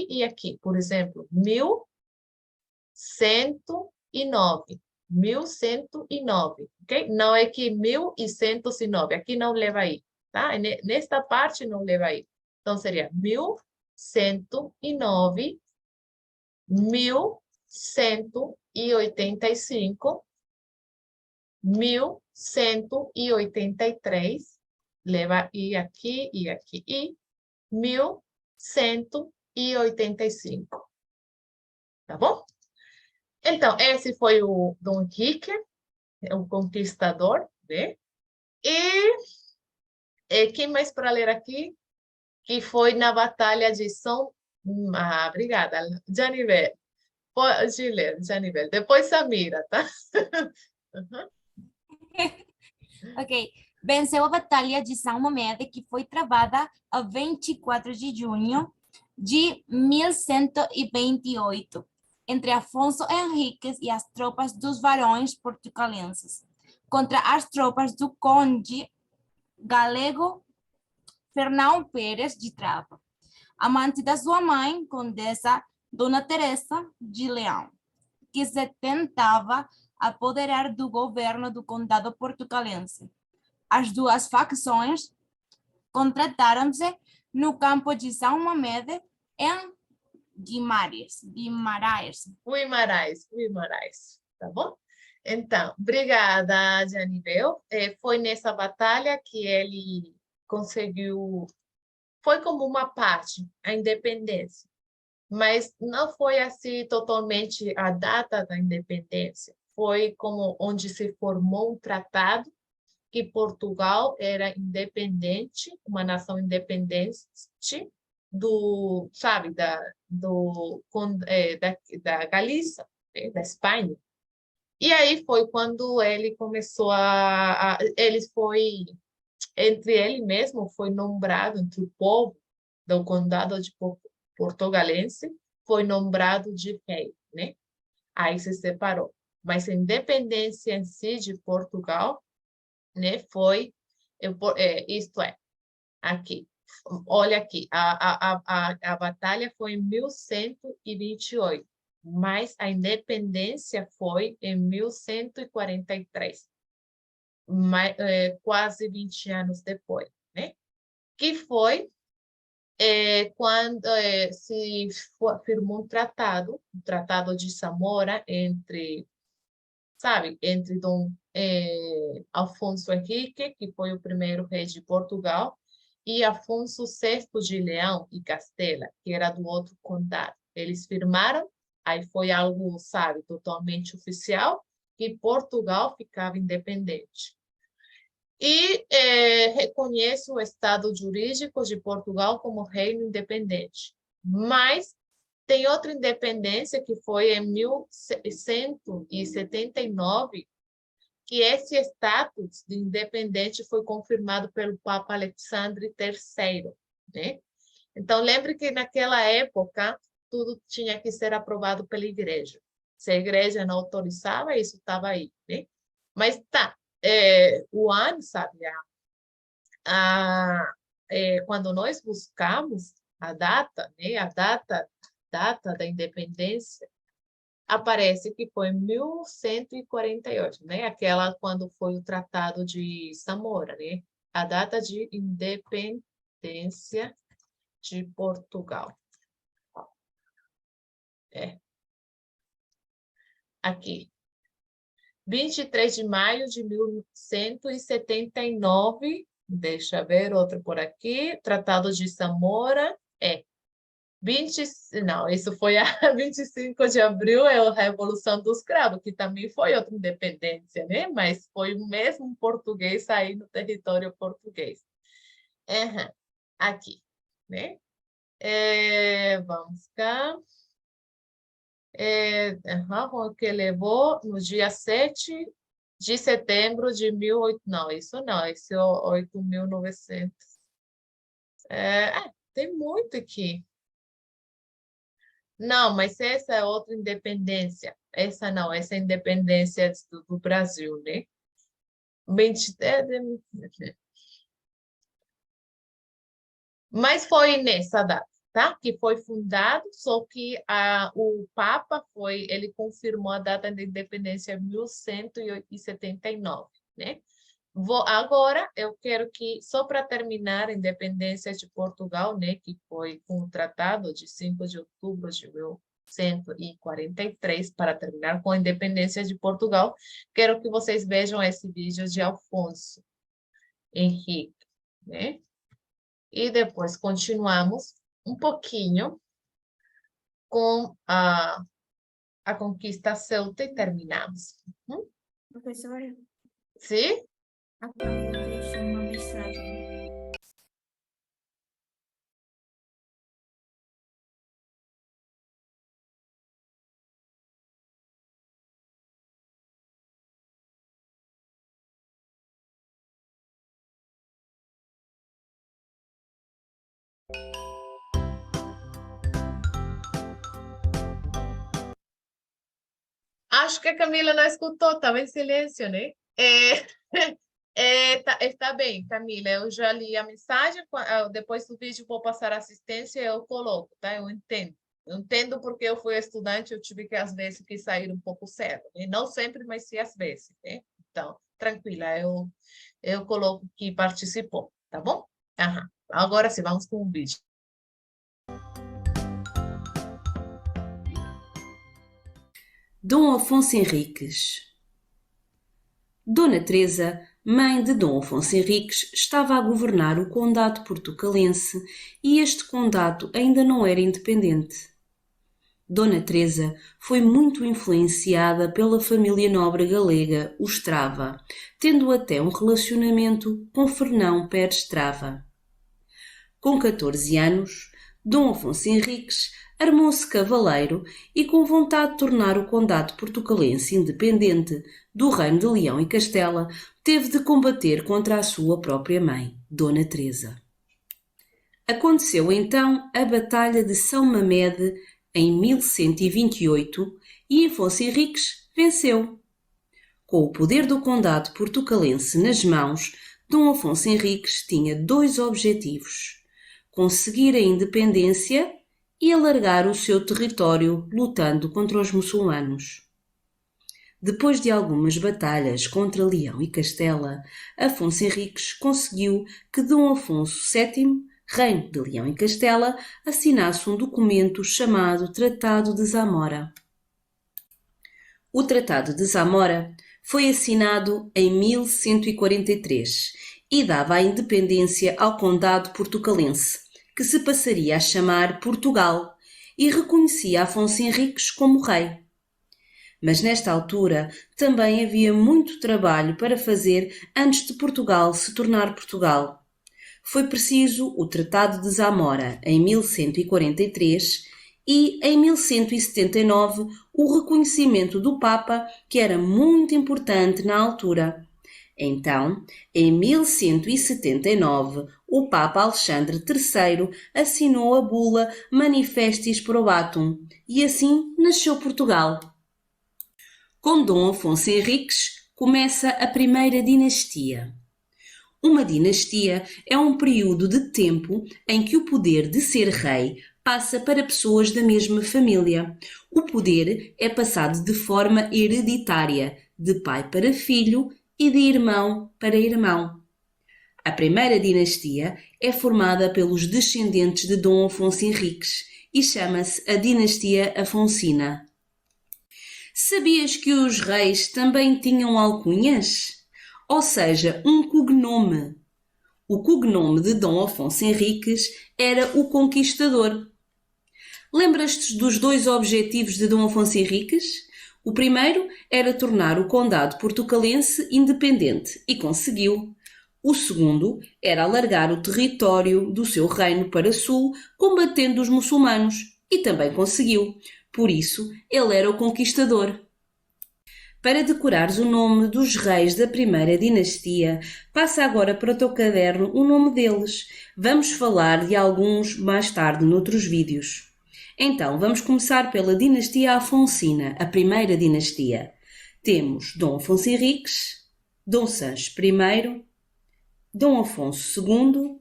e aqui. Por exemplo, 1109. 1109, ok? Não é que 1109, aqui não leva aí, tá? Nesta parte não leva aí. Então, seria 1109, 1185, 1183, leva e aqui, e 1185. Tá bom? Então, esse foi o Dom Henrique, o conquistador, né? E quem mais para ler aqui? Que foi na Batalha de São... obrigada, Janivel. Pode ler, Janivel. Depois Samira, tá? Ok. Venceu a Batalha de São Mamede, que foi travada a 24 de junho de 1128, entre Afonso Henriques e as tropas dos barões portucalenses, contra as tropas do conde galego Fernão Pérez de Trava, amante da sua mãe, condessa Dona Teresa de Leão, que se tentava apoderar do governo do condado portucalense. As duas facções contrataram-se no campo de São Mamede, em Guimarães. Tá bom? Então, obrigada, Janivel. Foi nessa batalha que ele conseguiu... Foi como uma parte, a independência. mas não foi assim totalmente a data da independência. Foi como onde se formou um tratado que Portugal era independente, uma nação independente do, sabe, da Galícia, da Espanha. E aí foi quando ele começou entre ele mesmo, foi nombrado, entre o povo do condado de Portugalense, foi nombrado de rei, né? Aí se separou. Mas a independência em si de Portugal, né, isto é, aqui, olha aqui, a batalha foi em 1128, mas a independência foi em 1143, quase 20 anos depois, né? Que foi quando se firmou um tratado, o Tratado de Zamora, entre Dom Afonso Henrique, que foi o primeiro rei de Portugal, e Afonso VI de Leão e Castela, que era do outro condado. Eles firmaram, aí foi algo, totalmente oficial, que Portugal ficava independente. E reconhece o Estado jurídico de Portugal como reino independente. Mas tem outra independência que foi em 1179, que esse status de independente foi confirmado pelo Papa Alexandre III, né? Então, lembre que naquela época tudo tinha que ser aprovado pela igreja. Se a igreja não autorizava, isso estava aí, né? Mas o ano, quando nós buscamos a data, né? A data da independência, aparece que foi em 1148, né? Aquela quando foi o Tratado de Zamora, né? A data de independência de Portugal. Aqui. 23 de maio de 1179, deixa eu ver outro por aqui, Tratado de Zamora, não, isso foi a 25 de abril, é a Revolução dos Cravos, que também foi outra independência, né? Mas foi o mesmo português aí no território português. Aqui, né? Vamos cá. Que levou no dia 7 de setembro de 1800. Não, isso não, esse é 8.900. Tem muito aqui. Não, mas essa é outra independência. Essa não, essa é a independência do Brasil, né? Mas foi nessa data, tá? Que foi fundado, só que o Papa ele confirmou a data da independência em 1179, né? Agora, eu quero que, só para terminar a independência de Portugal, né, que foi com o Tratado de 5 de outubro de 1143, para terminar com a independência de Portugal, quero que vocês vejam esse vídeo de Afonso Henrique, né? E depois continuamos um pouquinho com a conquista celta e terminamos. Professora, Sim? a Camila deixou uma mensagem. Acho que a Camila não escutou, estava em silêncio, né? Está bem, Camila, eu já li a mensagem, depois do vídeo vou passar assistência e eu coloco, tá? Eu entendo. Eu entendo porque eu fui estudante, eu tive que, às vezes, que sair um pouco cedo. E não sempre, mas sim às vezes, né? Então, tranquila, eu coloco que participou, tá bom? Agora sim, vamos com o vídeo. Dom Afonso Henriques. Dona Teresa, mãe de Dom Afonso Henriques, estava a governar o condado portucalense e este condado ainda não era independente. Dona Teresa foi muito influenciada pela família nobre galega, os Trava, tendo até um relacionamento com Fernão Pérez Trava. Com 14 anos, Dom Afonso Henriques armou-se cavaleiro e, com vontade de tornar o condado portucalense independente do Reino de Leão e Castela, teve de combater contra a sua própria mãe, Dona Teresa. Aconteceu então a Batalha de São Mamede em 1128 e Afonso Henriques venceu. Com o poder do condado portucalense nas mãos, Dom Afonso Henriques tinha 2 objetivos: conseguir a independência e alargar o seu território lutando contra os muçulmanos. Depois de algumas batalhas contra Leão e Castela, Afonso Henriques conseguiu que Dom Afonso VII, Reino de Leão e Castela, assinasse um documento chamado Tratado de Zamora. O Tratado de Zamora foi assinado em 1143 e dava a independência ao condado portucalense, que se passaria a chamar Portugal, e reconhecia Afonso Henriques como rei. Mas nesta altura também havia muito trabalho para fazer antes de Portugal se tornar Portugal. Foi preciso o Tratado de Zamora em 1143 e, em 1179, o reconhecimento do Papa, que era muito importante na altura. Então, em 1179, o Papa Alexandre III assinou a bula Manifestis Probatum e assim nasceu Portugal. Com Dom Afonso Henriques começa a primeira dinastia. Uma dinastia é um período de tempo em que o poder de ser rei passa para pessoas da mesma família. O poder é passado de forma hereditária, de pai para filho e de irmão para irmão. A primeira dinastia é formada pelos descendentes de Dom Afonso Henriques e chama-se a Dinastia Afonsina. Sabias que os reis também tinham alcunhas? Ou seja, um cognome. O cognome de Dom Afonso Henriques era o Conquistador. Lembras-te dos 2 objetivos de Dom Afonso Henriques? O primeiro era tornar o condado portucalense independente e conseguiu. O segundo era alargar o território do seu reino para sul, combatendo os muçulmanos, e também conseguiu. Por isso, ele era o Conquistador. Para decorares o nome dos reis da primeira dinastia, passa agora para o teu caderno o nome deles. Vamos falar de alguns mais tarde noutros vídeos. Então, vamos começar pela dinastia Afonsina, a primeira dinastia. Temos Dom Afonso Henriques, Dom Sancho I, Dom Afonso II,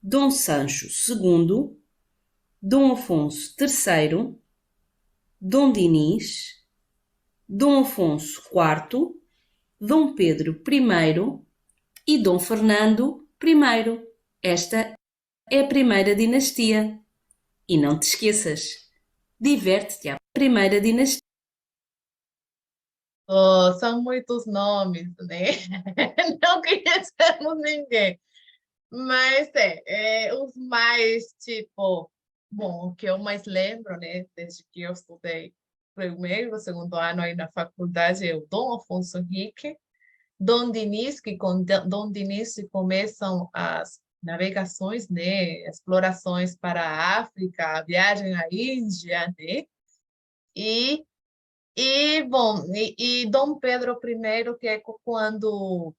Dom Sancho II, Dom Afonso III, Dom Dinis, Dom Afonso IV, Dom Pedro I e Dom Fernando I. Esta é a primeira dinastia. E não te esqueças, diverte-te à primeira dinastia. Oh, são muitos nomes, né? Não conhecemos ninguém. Mas os mais, tipo, bom, o que eu mais lembro, né, desde que eu estudei primeiro ou segundo ano aí na faculdade, é o Dom Afonso Henrique, Dom Dinis, que com Dom Dinis começam as navegações, né, explorações para a África, a viagem à Índia, né, bom, Dom Pedro I, que é quando,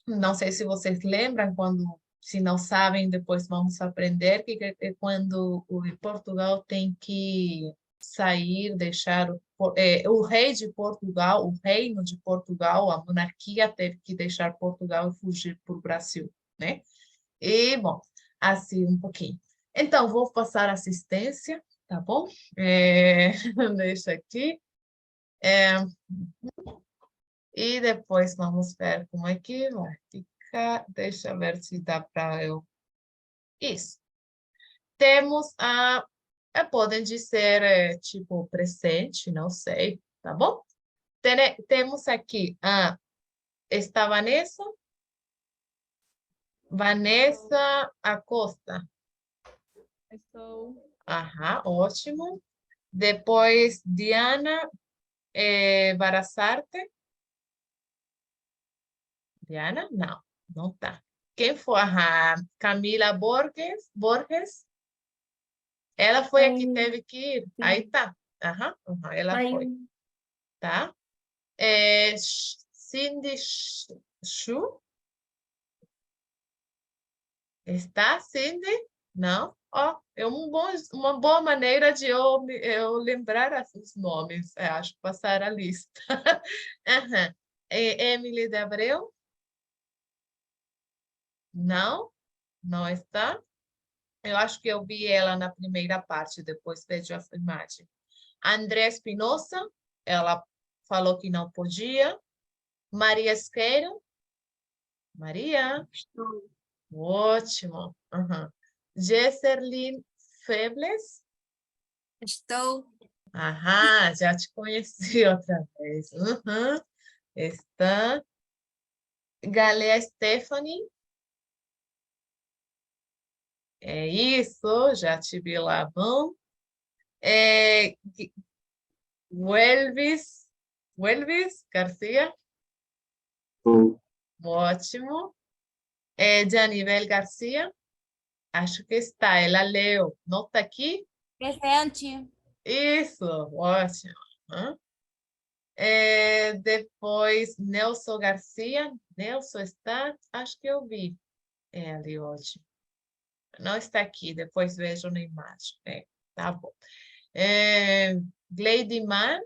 não sei se vocês lembram, quando, se não sabem, depois vamos aprender, que é quando o Portugal tem que sair, deixar o rei de Portugal, o reino de Portugal, a monarquia teve que deixar Portugal e fugir para o Brasil, né? E, bom, assim um pouquinho. Então, vou passar assistência, tá bom? Deixa aqui. E depois vamos ver como é que vai ficar. Deixa eu ver se dá para eu... Isso. Temos podem dizer tipo presente, não sei, tá bom? Temos aqui está Vanessa. Vanessa Acosta. Estou. Aham, ótimo. Depois, Diana Barasarte. Diana? Não, não tá. Quem foi? Camila Borges. Ela foi a que teve que ir. Aí tá. Ela foi. Tá? Cindy Shu. Está, Cindy? Não? Ó, é uma boa maneira de eu lembrar os nomes. Acho, passar a lista. Emily de Abreu? Não? Não está? Eu acho que eu vi ela na primeira parte, depois vejo a imagem. André Espinosa, ela falou que não podia. Maria Esqueiro? Maria? Ótimo. Jesserlin Febles? Estou. Já te conheci outra vez. Está. Galea Stephanie? É isso, já te vi lá, bom. Welvis Garcia? Ótimo. Janivel Garcia? Acho que está, ela leu. Não está aqui? Presente. Isso, ótimo. Depois, Nelson Garcia. Nelson está? Acho que eu vi. Ali hoje. Não está aqui, depois vejo na imagem. Tá bom. Gleidman.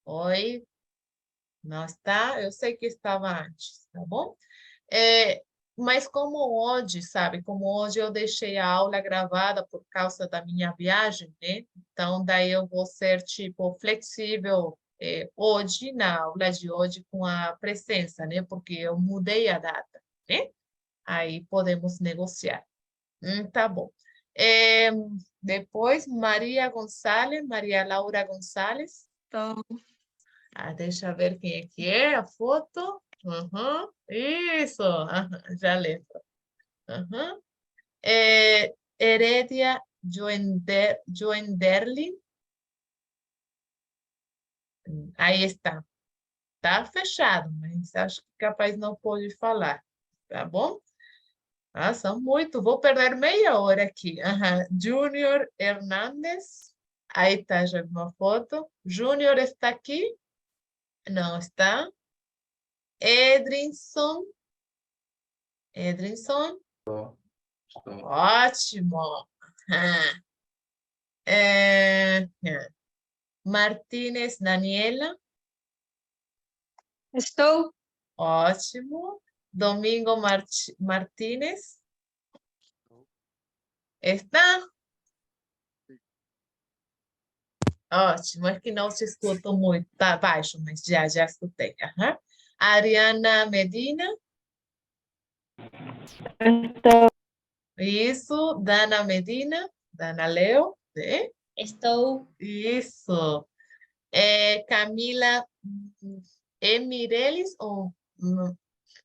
Oi. Não está? Eu sei que estava antes, tá bom? Mas como hoje, sabe? Como hoje eu deixei a aula gravada por causa da minha viagem, né? Então, daí eu vou ser, tipo, flexível hoje, na aula de hoje, com a presença, né? Porque eu mudei a data, né? Aí podemos negociar. Tá bom. Depois, Maria Laura Gonçalves. Estou. Deixa eu ver quem é que é a foto. Isso, já lembro. Heredia Joenderlin. Aí está. Tá fechado, mas acho que capaz não pode falar. Tá bom? São muito. Vou perder meia hora aqui. Júnior Hernandes. Aí está já uma foto. Júnior está aqui? Não está. Edrinson. Estou. Ótimo. Martínez Daniela. Estou. Ótimo. Domingo Martínez. Está? Ótimo. É que não te escuto muito. Tá baixo, mas já escutei. Ariana Medina. Estou. Isso. Dana Medina. Dana Leo. ¿Sí? Estou. Isso. Camila Mireles ou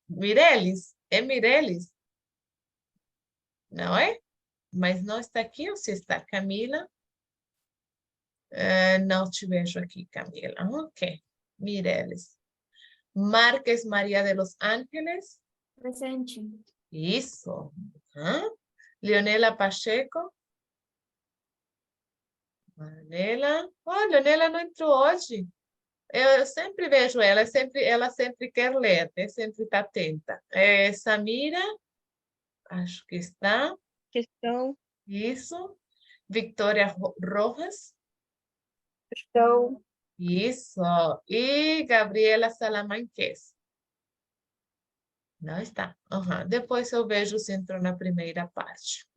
Mireles? Mireles? Não é? Mas não está aqui ou se está? Camila? Não te vejo aqui, Camila. Ok. Mireles. Márquez Maria de los Ángeles. Presente. Isso. Leonela Pacheco. Leonela não entrou hoje. Eu sempre vejo ela sempre quer ler, né? Sempre está atenta. Samira, acho que está. Estou. Isso. Victoria Rojas. Estou. Isso. E Gabriela Salamanquez. Não está. Depois eu vejo se entrou na primeira parte.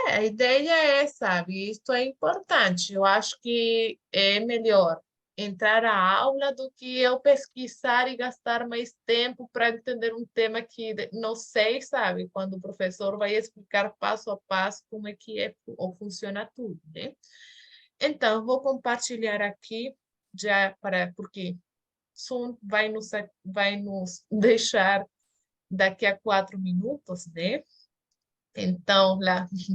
A ideia é, sabe, isto é importante. Eu acho que é melhor entrar à aula do que eu pesquisar e gastar mais tempo para entender um tema que não sei, sabe? Quando o professor vai explicar passo a passo como é que ou funciona tudo, né? Então, vou compartilhar aqui já porque Zoom vai nos deixar daqui a 4 minutos, né? Então,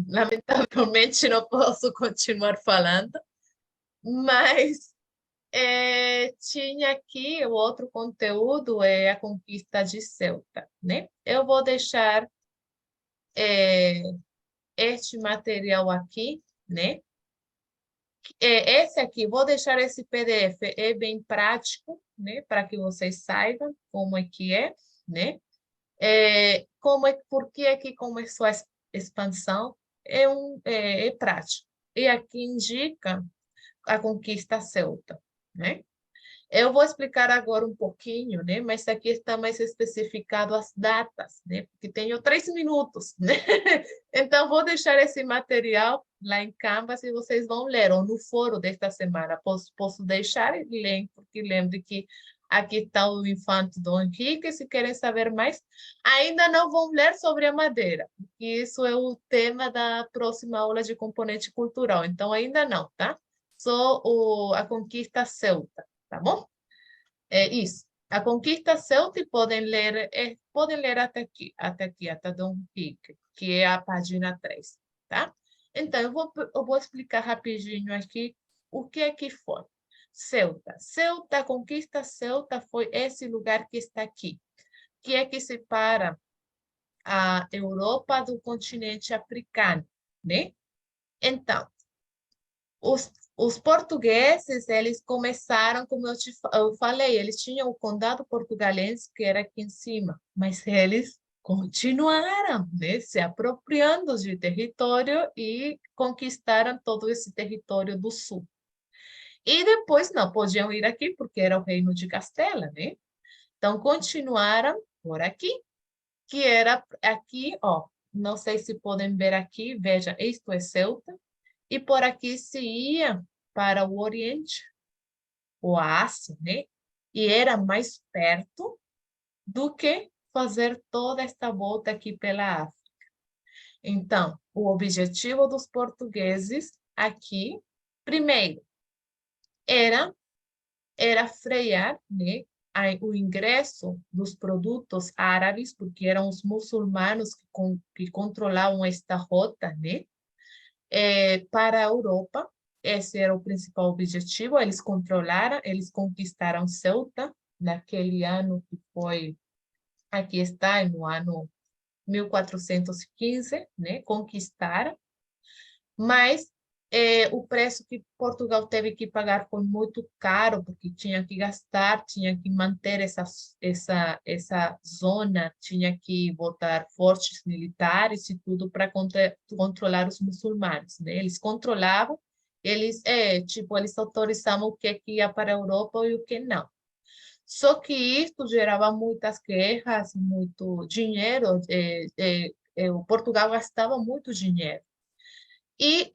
lamentavelmente, não posso continuar falando, mas tinha aqui o outro conteúdo, é a conquista de Ceuta, né? Eu vou deixar este material aqui, né? Esse aqui, vou deixar esse PDF, é bem prático, né? Para que vocês saibam como é que é, né? Por que é que começou a expansão? É prático. E aqui indica a conquista celta, né? Eu vou explicar agora um pouquinho, né? Mas aqui está mais especificado as datas, né? Porque tenho 3 minutos, né? Então, vou deixar esse material lá em Canvas e vocês vão ler, ou no foro desta semana. Posso deixar e ler, porque lembre que aqui está o Infante Dom Henrique, se querem saber mais. Ainda não vão ler sobre a madeira, porque isso é o tema da próxima aula de componente cultural. Então, ainda não, tá? Só a conquista celta. Tá bom? É isso. A conquista celta e podem ler até Dom Henrique, que é a página 3, tá? Então, eu vou explicar rapidinho aqui o que é que foi. Ceuta. A conquista celta foi esse lugar que está aqui, que é que separa a Europa do continente africano, né? Então, os portugueses, eles começaram, como eu falei, eles tinham o condado portugalense, que era aqui em cima, mas eles continuaram, né, se apropriando de território e conquistaram todo esse território do sul. E depois não podiam ir aqui, porque era o reino de Castela, né? Então, continuaram por aqui, que era aqui, ó, não sei se podem ver aqui, veja, isto é Ceuta, e por aqui se ia para o Oriente, o Ásia, né? E era mais perto do que fazer toda esta volta aqui pela África. Então, o objetivo dos portugueses aqui, primeiro, era frear, né, o ingresso dos produtos árabes, porque eram os muçulmanos que controlavam esta rota, né? Para a Europa. Esse era o principal objetivo. Eles conquistaram Ceuta naquele ano que foi, aqui está, no ano 1415, né? Conquistaram, mas o preço que Portugal teve que pagar foi muito caro, porque tinha que gastar, tinha que manter essa zona, tinha que botar fortes militares e tudo para controlar os muçulmanos, né? Eles controlavam, eles autorizavam o que ia para a Europa e o que não. Só que isso gerava muitas guerras, muito dinheiro, o Portugal gastava muito dinheiro. E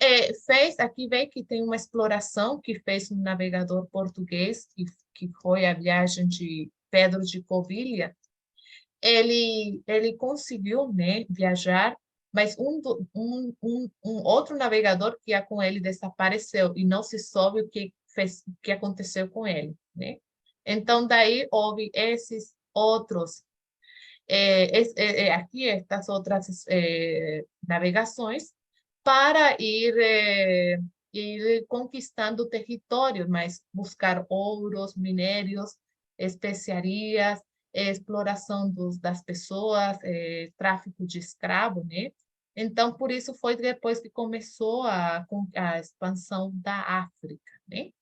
aqui vem que tem uma exploração que fez um navegador português, que foi a viagem de Pedro de Covilha. Ele conseguiu, né, viajar, mas um outro navegador que ia com ele desapareceu e não se soube o que aconteceu com ele, né? Então, daí houve esses outros, aqui estas outras navegações, para ir conquistando território, mas buscar ouros, minérios, especiarias, exploração das pessoas, tráfico de escravo, né? Então, por isso foi depois que começou a expansão da África, né?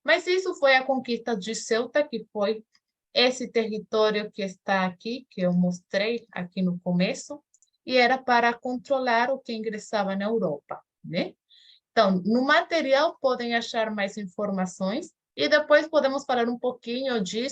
Mas isso foi a conquista de Ceuta, que foi esse território que está aqui, que eu mostrei aqui no começo, e era para controlar o que ingressava na Europa, né? Então, no material podem achar mais informações e depois podemos falar um pouquinho disso.